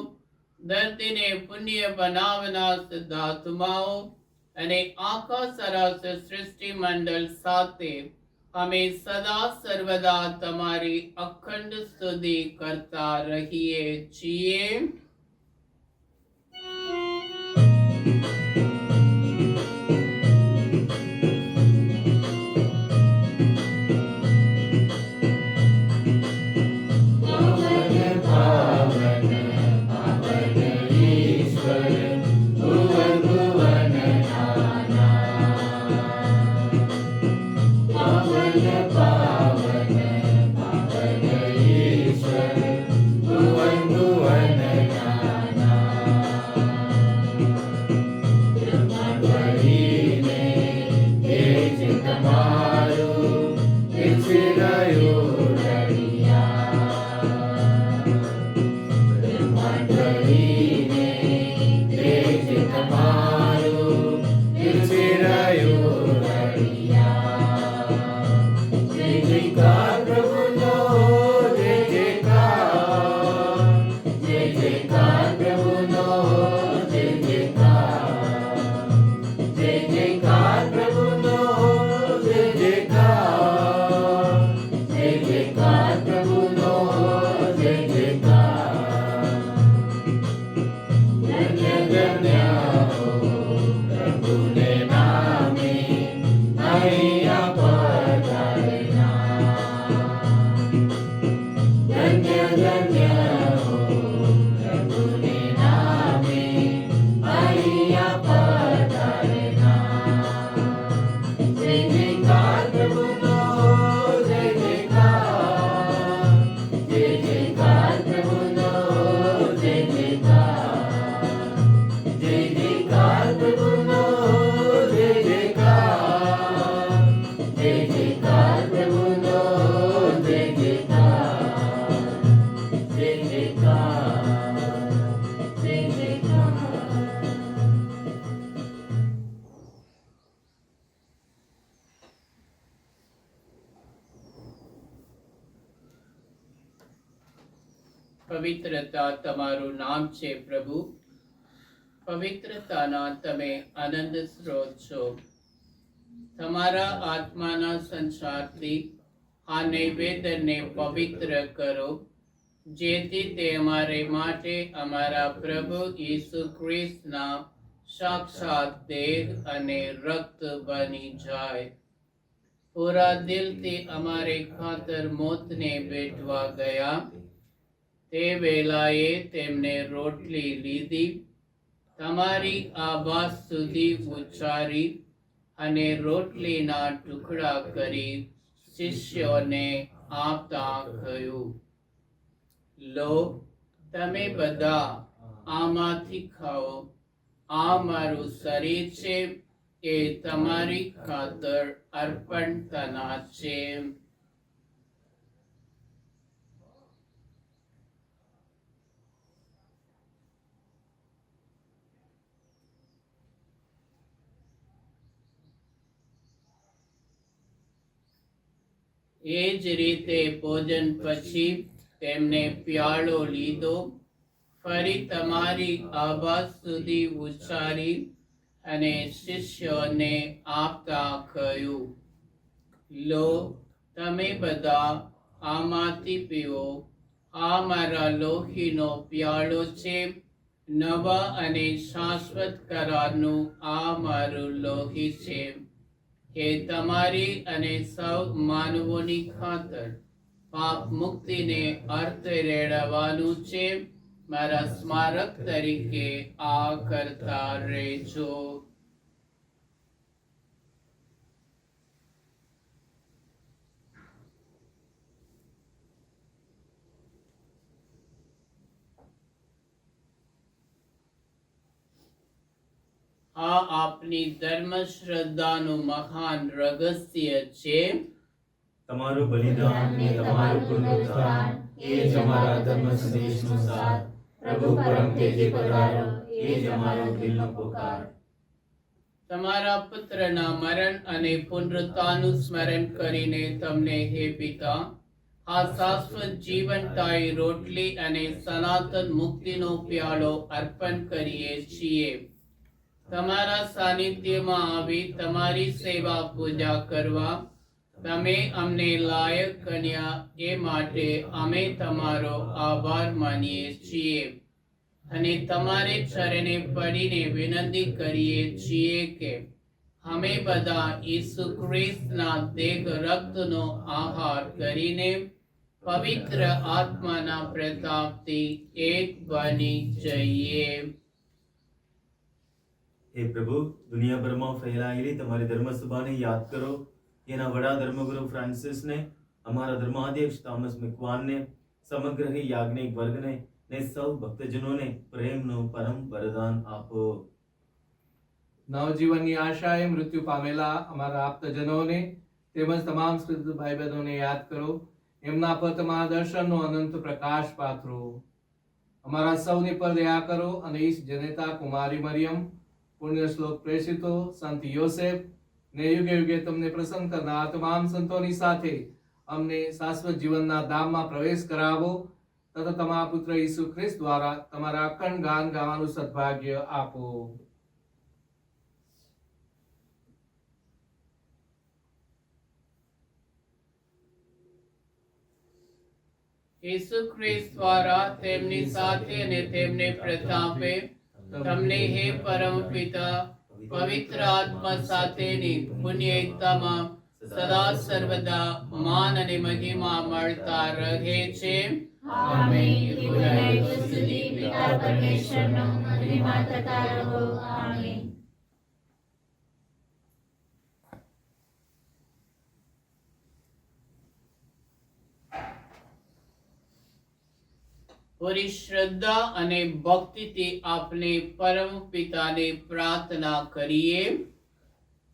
ધરતીને પુણ્ય બનાવનાર સિદ્ધાત્માઓ અને આખા સરસ સૃષ્ટિ મંડળ સાથે અમે સદા સર્વદા તમારી અખંડ સ્તુતિ કરતા રહીએ છીએ. પવિત્રતા તમારું નામ છે પ્રભુ. પવિત્રતાના તમે આનંદ સ્ત્રોત છો. તમારા આત્માના સંચારથી આ નૈવેદ્યને પવિત્ર કરો, જેથી તે અમારે માટે અમારા પ્રભુ ઈસુ ખ્રિસ્તના સાક્ષાત દેહ અને રક્ત બની જાય. પૂરા દિલથી અમારે ખાતર મોતને ભેટવા ગયા તે વેલાએ તેમને રોટલી લીધી, તમારી આવાજ સુધી ઉચ્ચારી અને રોટલીના ટુકડા કરી શિષ્યોને આપતા કહ્યું, લો, તમે બધા આમાંથી ખાઓ. આ મારું શરીર છે, એ તમારી ખાતર અર્પણ થનાર છે. એ જ રીતે ભોજન પછી તેમને પ્યાલો લીધો, ફરી તમારી આવાજ સુધી ઉચ્ચારી અને શિષ્યોને આપતા કહ્યું, લો, તમે બધા આમાંથી પીઓ. આ મારા લોહીનો પ્યાલો છે, નવા અને શાશ્વત કરારનું આ મારું લોહી છે. એ તમારી અને સૌ માનવોની ખાતર પાપ મુક્તિને અર્થ રેડવાનું છે. મારા સ્મારક તરીકે આ કરતા રહેજો. આ આપની ધર્મ શ્રદ્ધાનું મહાન રહસ્ય છે.
તમારું બલિદાન અને તમારું પુનરુત્થાન એ જ અમારા ધર્મ સંદેશનો સાર
પ્રભુ પરમ તેજે પધારો, એ જ અમારો દિલનો પુકાર.
તમારા પુત્રના મરણ અને પુનરુત્થાનનું સ્મરણ કરીને તમને હે પિતા આ શાશ્વત જીવનદાયી રોટલી અને સનાતન મુક્તિનો પ્યાલો અર્પણ કરીએ છીએ. તમારા સાનિધ્યમાં આવી તમારી સેવા પૂજા કરવા તમે અમને લાયક ગણ્યા, એ માટે અમે તમારો આભાર માનીએ છીએ અને તમારે ચરણે પડીને વિનંતી કરીએ છીએ કે અમે બધા ઈસુ ખ્રિસ્તના દેહ રક્તનો આહાર કરીને પવિત્ર આત્માના પ્રતાપથી એક બની જઈએ.
હે પ્રભુ, દુનિયાભરમાં ફેલાયેલી તમારી ધર્મસભાને યાદ કરો. એના વડા ધર્મગુરુ ફ્રાન્સિસને, અમારા ધર્માધ્યક્ષ થોમસ મેકવાનને, સમગ્ર યાજ્ઞિક વર્ગને ને સૌ ભક્તજનોને પ્રેમનું પરમ વરદાન આપો.
નવજીવનની આશાએ મૃત્યુ પામેલા અમારા આપ્તજનોને તેમજ તમામ શુદ્ધ ભાઈ બહેનોને યાદ કરો. એમના પર તમારા દર્શનનો અનંત પ્રકાશ પાથરો. અમારા સૌની પર દયા કરો અને ઈશ જનેતા કુમારી મરિયમ, પુણ્ય શ્લોક પ્રેષિતો, સંત યોસેફ ને યુગે યુગે તમને પ્રસન્ન કરનાર તમામ સંતોની સાથે અમને શાશ્વત જીવનના ધામમાં પ્રવેશ કરાવો તથા તમારા પુત્ર ઈસુ ખ્રિસ્ત દ્વારા તમારા અખંડ ગાન ગાવાનું સદભાગ્ય આપો.
ઈસુ ખ્રિસ્ત દ્વારા તેમની સાથે અને તેમને પ્રતાપે તમને હે પરમ પિતા પવિત્ર આત્મા સાથેની પુણ્ય એકતામાં સદા સર્વદા માન અને મહિમા મળતા રહે છે.
આમેન. યુગો સુધી પિતા પરમેશ્વરનો મહિમા થતા રહો. આમેન.
પૂરી શ્રદ્ધા અને ભક્તિથી આપણે પરમ પિતાને પ્રાર્થના કરીએ.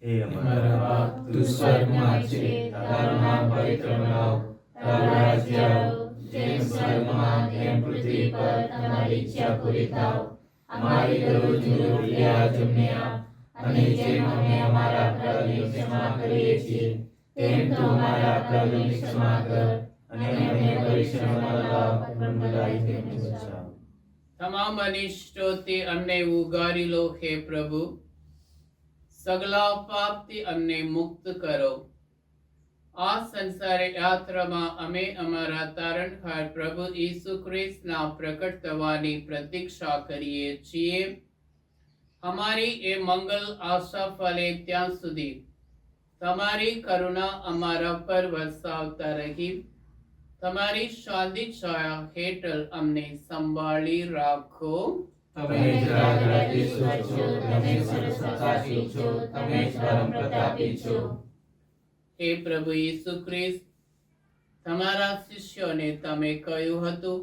હે અમારા બાપ,
તું સ્વર્ગમાં છે, તારું નામ પવિત્ર બનાવ, તારું રાજ્ય આવો, જેમ સ્વર્ગમાં તેમ પૃથ્વી પર તમારી ઈચ્છા પૂરી થાવ. અમારી રોજની રોટલી આજ અમને આપ, અને જેમ અમે અમારા અપરાધીઓને ક્ષમા કરીએ છીએ તેમ તું અમારા અપરાધોની ક્ષમા કર, અને અમને પરીક્ષામાં ન લાવ, પણ બુરાઈથી અમને બચાવ.
તમામ અનિષ્ટોથી અમને ઉગારી લો હે પ્રભુ. સગલા પાપથી અમને મુક્ત કરો. આ સંસાર યાત્રામાં અમે અમારા તારણહાર પ્રભુ ઈસુ ખ્રિસ્તના પ્રકટ થવાની પ્રતીક્ષા કરીએ છીએ. અમારી એ મંગલ આશા ફલે ત્યાં સુધી તમારી કરુણા અમારા પર વરસાવતા રહી તમારી શાંતિ છાયા હેઠળ અમને સંભાળી રાખો.
તમે જ રાજરાજેશ્વર છો, તમે સર્વસત્તાશીલ છો, તમે જ પરમ પ્રતાપી છો.
હે પ્રભુ ઈસુ ખ્રિસ્ત, તમારા શિષ્યોને તમે કહ્યું હતું,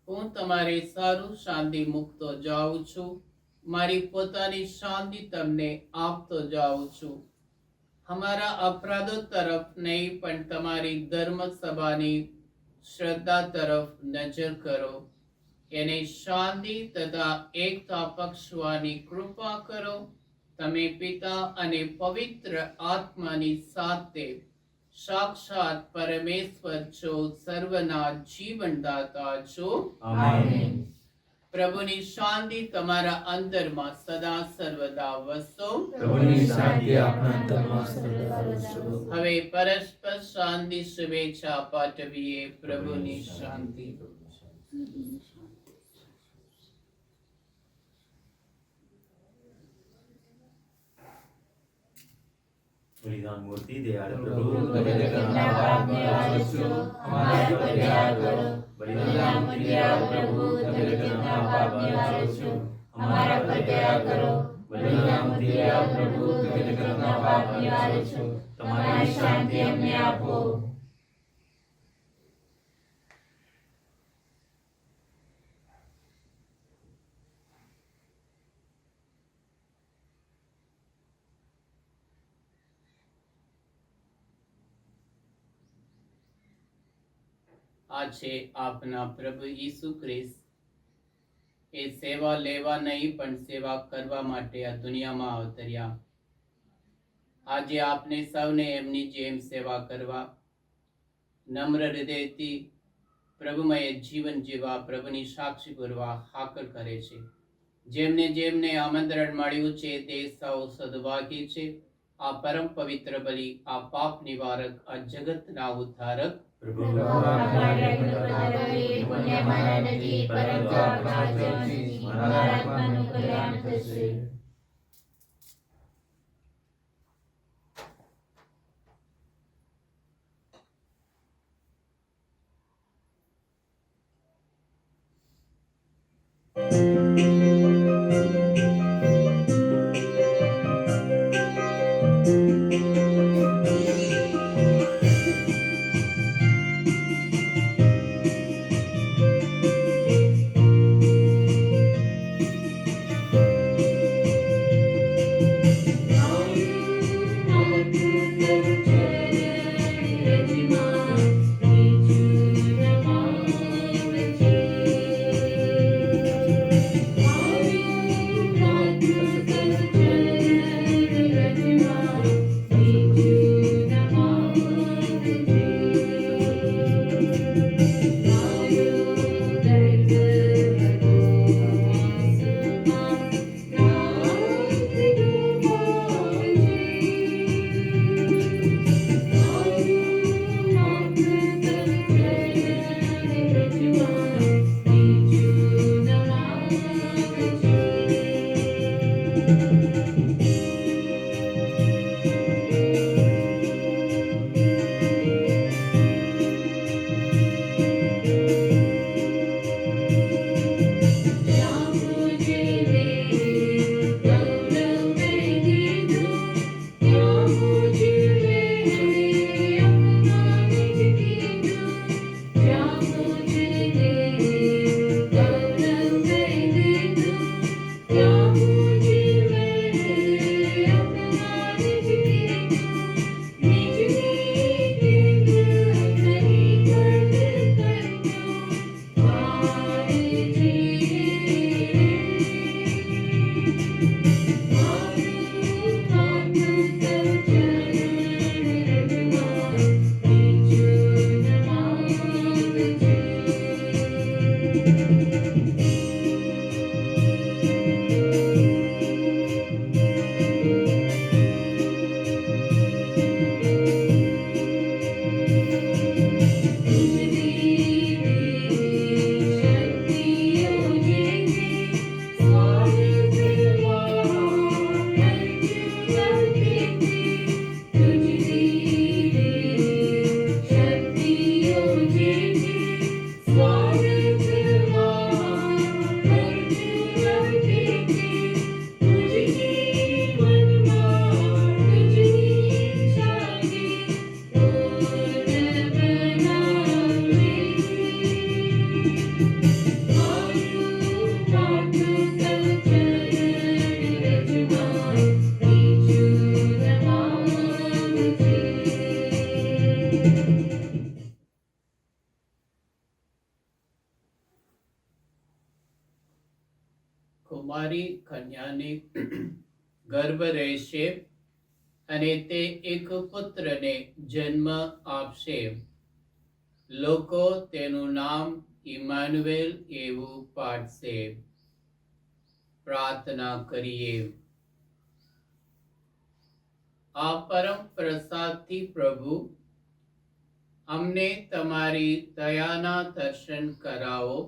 હું તમારે સારું શાંતિ મૂકતો જાઉં છું, મારી પોતાની શાંતિ તમને આપતો જાઉં છું. અમારા અપરાધો તરફ નહીં પણ તમારી ધર્મ સભાની શ્રદ્ધા તરફ નજર કરો. એને શાંતિ તથા એકતા બક્ષવાની કૃપા કરો. તમે પિતા અને પવિત્ર આત્માની સાથે સાક્ષાત પરમેશ્વર છો, સર્વના જીવનદાતા છો.
આમેન.
પ્રભુની શાંતિ તમારા અંતરમાં સદા સર્વદા વસો.
પ્રભુની શાંતિ આપણા અંતરમાં સદા વસો.
હવે પરસ્પર શાંતિ શુભેચ્છા પાઠવીએ. પ્રભુની શાંતિ.
બલિદાન મૂર્તિ દયાળ પ્રભુ,
તમે જગતના પાપને વાળો છો, અમારા પર દયા કરો. બલિદાન મૂર્તિ દયાળ પ્રભુ, તમે જગતના પાપને વાળો છો, અમારા પર દયા કરો. બલિદાન મૂર્તિ દયાળ પ્રભુ, તમે જગતના પાપને વાળો છો, તમારી શાંતિ અમને આપો.
આ છે આપના પ્રભુ ઈસુ ખ્રિસ્ત એ સેવા લેવા નહીં પણ સેવા કરવા માટે આ દુનિયામાં અવતર્યા. આજે આપને સૌને એમની જેમ સેવા કરવા નમ્ર હૃદયથી પ્રભુમય જીવન જીવવા, પ્રભુની સાક્ષી પૂરવા હાકલ કરે છે. જેમને જેમને આમંત્રણ મળ્યું છે તે સૌ સદભાગી છે. આ પરમ પવિત્ર બલિ, આ પાપ નિવારક, આ જગતના ઉદ્ધારક
પ્રભુ
પ્રભુ આપણા આગળ વધારે પુણ્ય મારા નથી, પરંતુ આપણા વચનથી મારા આત્માનું કલ્યાણ થશે.
કુમારી કન્યાને ગર્ભ રહેશે અને તે એક પુત્રને જન્મ આપશે. લોકો તેનું નામ ઇમાનુએલ એવું પાડશે. પ્રાર્થના કરીએ. આ પરમ પ્રસાદથી પ્રભુ અમને તમારી દયાના દર્શન કરાવો.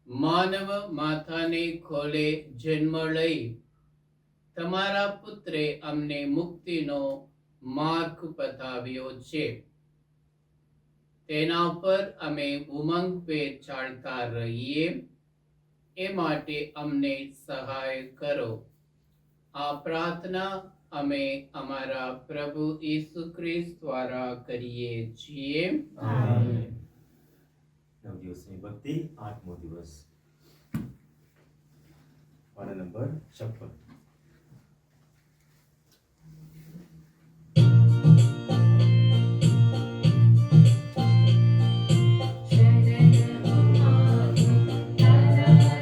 માનવ માથાને ખોલે જન્મ લઈ તમારા પુત્રે અમને મુક્તિનો માર્ગ બતાવ્યો છે. તેના પર અમે ઉમંગ ભેર ચાલતા રહીએ એ માટે અમને સહાય કરો. આ પ્રાર્થના અમે અમારા પ્રભુ ઈસુ ખ્રિસ્ત દ્વારા કરીએ છીએ.
આમેન. 9 દિવસની ભક્તિ, 8મો દિવસ. વાડા નંબર 56.
શરણ અમારું તારા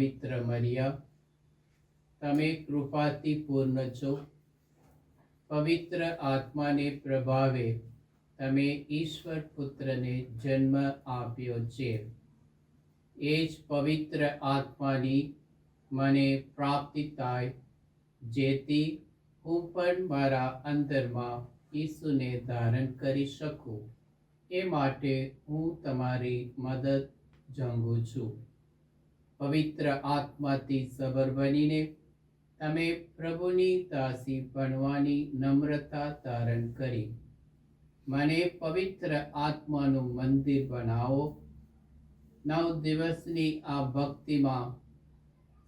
પવિત્ર મરિયા, તમે કૃપાથી પૂર્ણ છો. પવિત્ર આત્માને પ્રભાવે તમે ઈશ્વર પુત્રને જન્મ આપ્યો છે. એ જ પવિત્ર આત્માની મને પ્રાપ્તિ થાય, જેથી હું પણ મારા અંતરમાં ઈસુને ધારણ કરી શકું. એ માટે હું તમારી મદદ માંગુ છું. પવિત્ર આત્માથી સબર બનીને તમે પ્રભુની દાસી બનવાની નમ્રતા ધારણ કરી મને પવિત્ર આત્માનું મંદિર બનાવો. 9 દિવસની આ ભક્તિમાં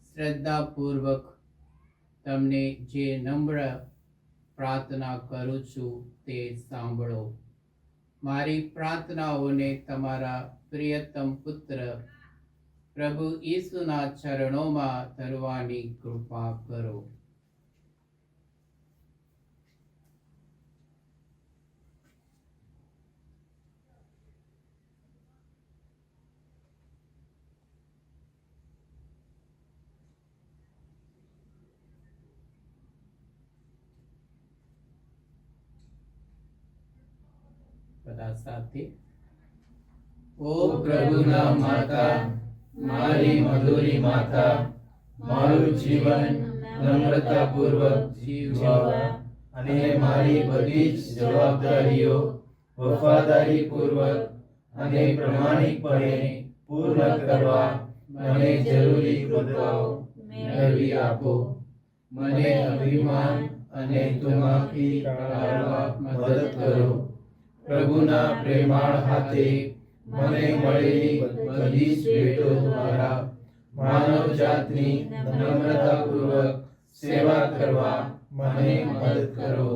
શ્રદ્ધાપૂર્વક તમને જે નમ્ર પ્રાર્થના કરું છું તે સાંભળો. મારી પ્રાર્થનાઓને તમારા પ્રિયતમ પુત્ર પ્રભુ ઈસુના ચરણોમાં ધરવાની કૃપા કરો. બધા સાથે.
ઓ પ્રભુના માતા, મારી મધુરી માતા, મારું જીવન નમ્રતાપૂર્વક જીવવા અને મારી બધી જ જવાબદારીઓ વફાદારીપૂર્વક અને પ્રામાણિકપણે પૂર્ણ કરવા મને જરૂરી કૃપાઓ મેળવી આપો. મને અભિમાન અને તુમાથી ટાળવા મદદ કરો. પ્રભુના પ્રેમાળ હાથે મને મળેલી બધી જ ભેટો દ્વારા માનવ જાતની નમ્રતાપૂર્વક સેવા કરવા મને મદદ કરો.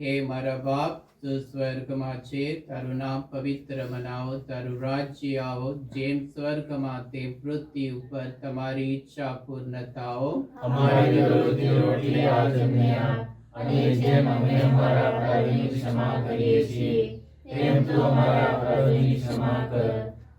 હે મારા બાપ, તું સ્વર્ગમાં છે, તારું નામ પવિત્ર મનાવો, તારું રાજ્ય આવો, જેમ સ્વર્ગમાં તેમ પૃથ્વી ઉપર તમારી ઈચ્છા પૂર્ણ થાઓ.
અમારી દરરોજની રોટલી આજ અમને આપ, અને જેમ અમે અમારા અપરાધીની ક્ષમા કરીએ છીએ, તેમ તું અમારા અપરાધોની ક્ષમા કર,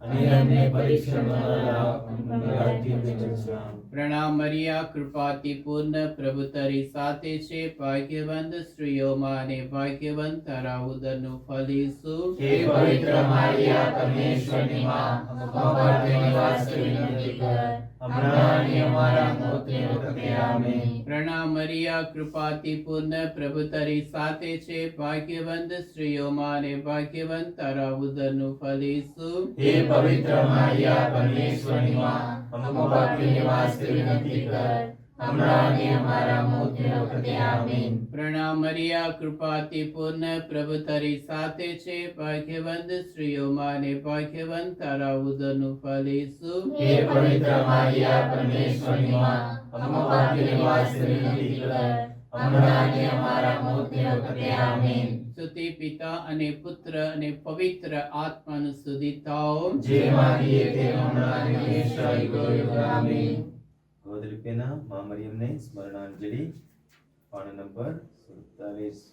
અને અમને પરીક્ષણમાં ન લાવ, પણ રાજ્યથી બચાવ.
પ્રણામ મરિયા, કૃપાથી પૂર્ણ, પ્રભુ તારી સાથે છે. ભાગ્યવંત સ્ત્રીઓમાં અને ભાગ્યવંત તારા ઉદરનું ફળ ઈસુ.
હે પવિત્ર મારિયા, પરમેશ્વરની માં, અમારા પાપોની વાસ્તવિક વિનંતી કર, હમણાં અને અમારા મોતની વખતે. આમેન.
પ્રણામ મરિયા, કૃપાથી પૂર્ણ, પ્રભુ તારી સાથે છે. ભાગ્યવંત સ્ત્રીઓમાં અને ભાગ્યવંત તારા ઉદરનું ફળ ઈસુ.
હે પવિત્ર મારિયા, પરમેશ્વરની માં, અમારા પાપોની વાસ્તવિક વિનંતી કર, હમણાં અને અમારા મોતની વખતે. આમેન.
પ્રણામ મરિયા, કૃપાથી પૂર્ણ, પ્રભુ તારી સાથે છે. ભાગ્યવંત સ્ત્રીઓમાં અને ભાગ્યવંત તારા ઉદરનું ફળ ઈસુ.
હે પવિત્ર મારિયા, પરમેશ્વરની માં, અમારા પાપોની વાસ્તવિક વિનંતી કર, હમણાં અને અમારા મોતની વખતે. આમેન.
સ્તુતિ પિતા અને પુત્ર અને પવિત્ર આત્માનું સ્તુતિ થાઓ.
જેમ આદિએ તેમ હમણાં અને હંમેશા યુગોયુગ. આમેન.
ગોદરૂપેના મા મરિયમને સ્મરણાંજલિ પાન નંબર 47.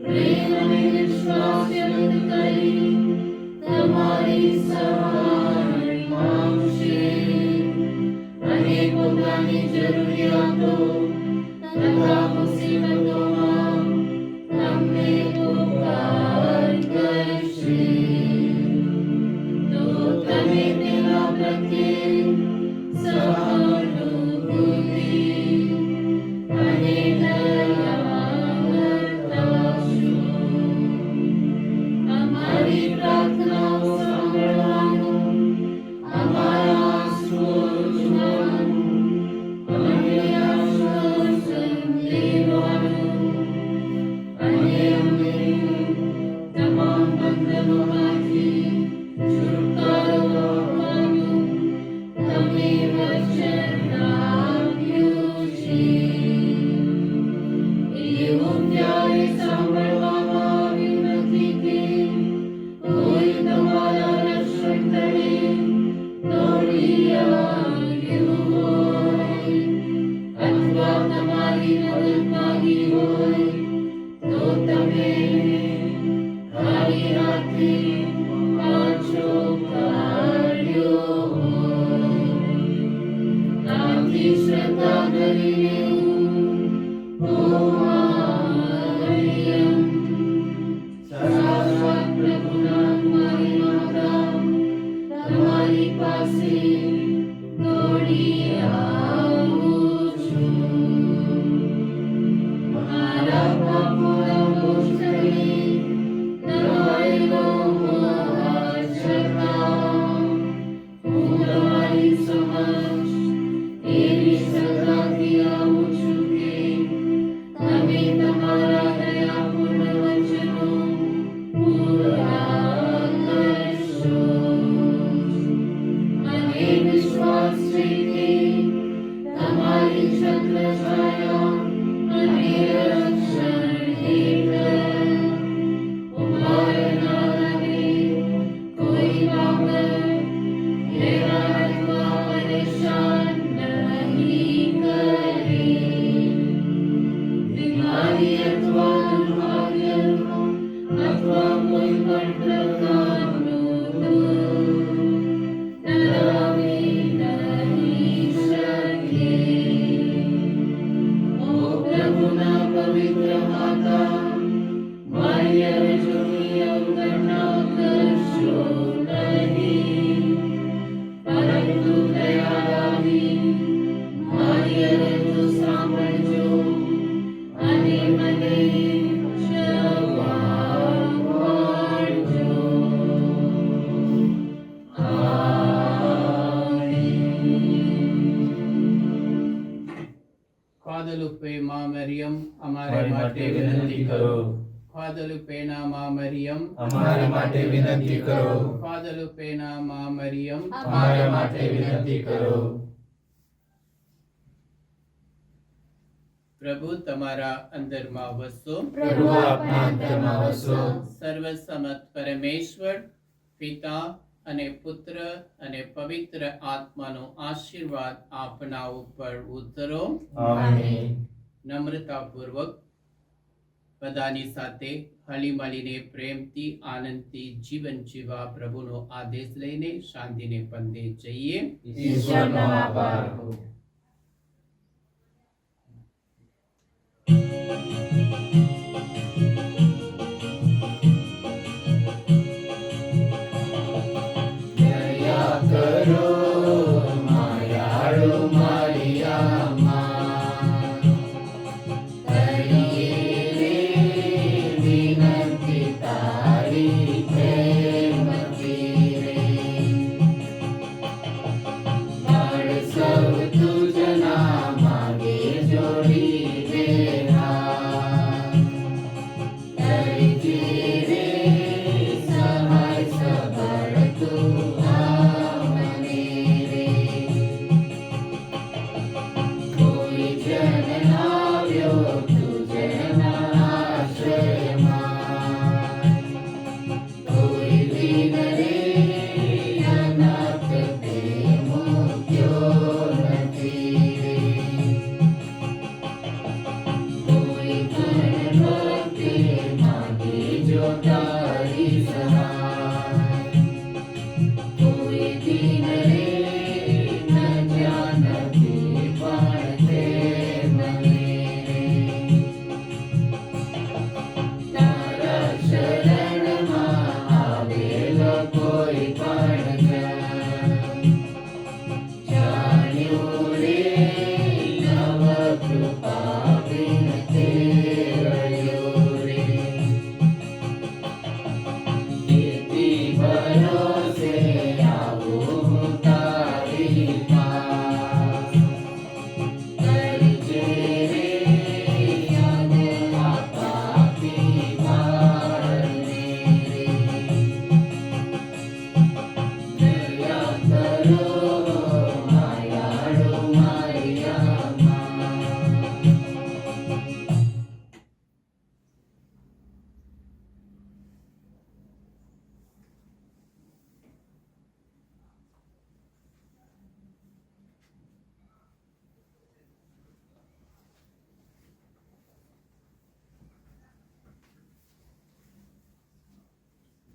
પ્રેમ અને વિશ્વાસ વ્યક્ત કરી આવી આવ્યું હોય અથવા તમારી મદદ માંગી હોય તો તમે ખાલી હાથે પાછો કાઢ્યો હોય. આથી શ્રદ્ધા કરીને હું મરિયમ સાક્ષાત પ્રભુના કુમારી માતા તમારી પાસે દોડી આવું છું. મારા પાપોના બોજ કરી નવાયેલો હોવા છતાં હું તમારી સમક્ષ એવી શ્રદ્ધાથી આવું છું કે તમે તમારા દયાપૂર્ણ વચનો પૂરા કરશો. મને વિશ્વાસ છે કે તમારી છત્રછાયા અને રક્ષણ હેઠળ ઉભારનારાને કોઈ બાબત હેરાન અથવા પરેશાન નહીં કરે. બીમારી અથવા દુર્ભાગ્ય અથવા કોઈ પણ પ્રકારનું દુઃખ ડરાવી નહીં શકે. ઓ પ્રભુના પવિત્ર માતા, મારી અરજોની અવગણના કરશો નહીં, પરંતુ દયા લાવી મારી અરજો સાંભળજો અને મને જવાબ આપજો.
ખ્વાદલુપે માં મરિયમ અમારે
અમારી માટે વિનંતી કરો.
ખ્વાદલુપેના માં મરિયમ
અમારા માટે વિનંતી કરો.
ખ્વાદલુપેના માં મરિયમ
અમારા માટે વિનંતી કરો.
પ્રભુ તમારા અંદરમાં વસો.
પ્રભુ આપના અંતરમાં વસો.
સર્વસમત પરમેશ્વર પિતા અને પુત્ર અને પવિત્ર આત્માનો આશીર્વાદ આપના ઉપર ઉતરો.
આમીન.
નમ્રતાપૂર્વક બધાની સાથે હળી મળીને પ્રેમથી આનંદથી જીવન જીવવા પ્રભુનો આદેશ લઈને શાંતિને પંથે જઈએ.
ઈશ્વરનો આભાર.
દયા કરો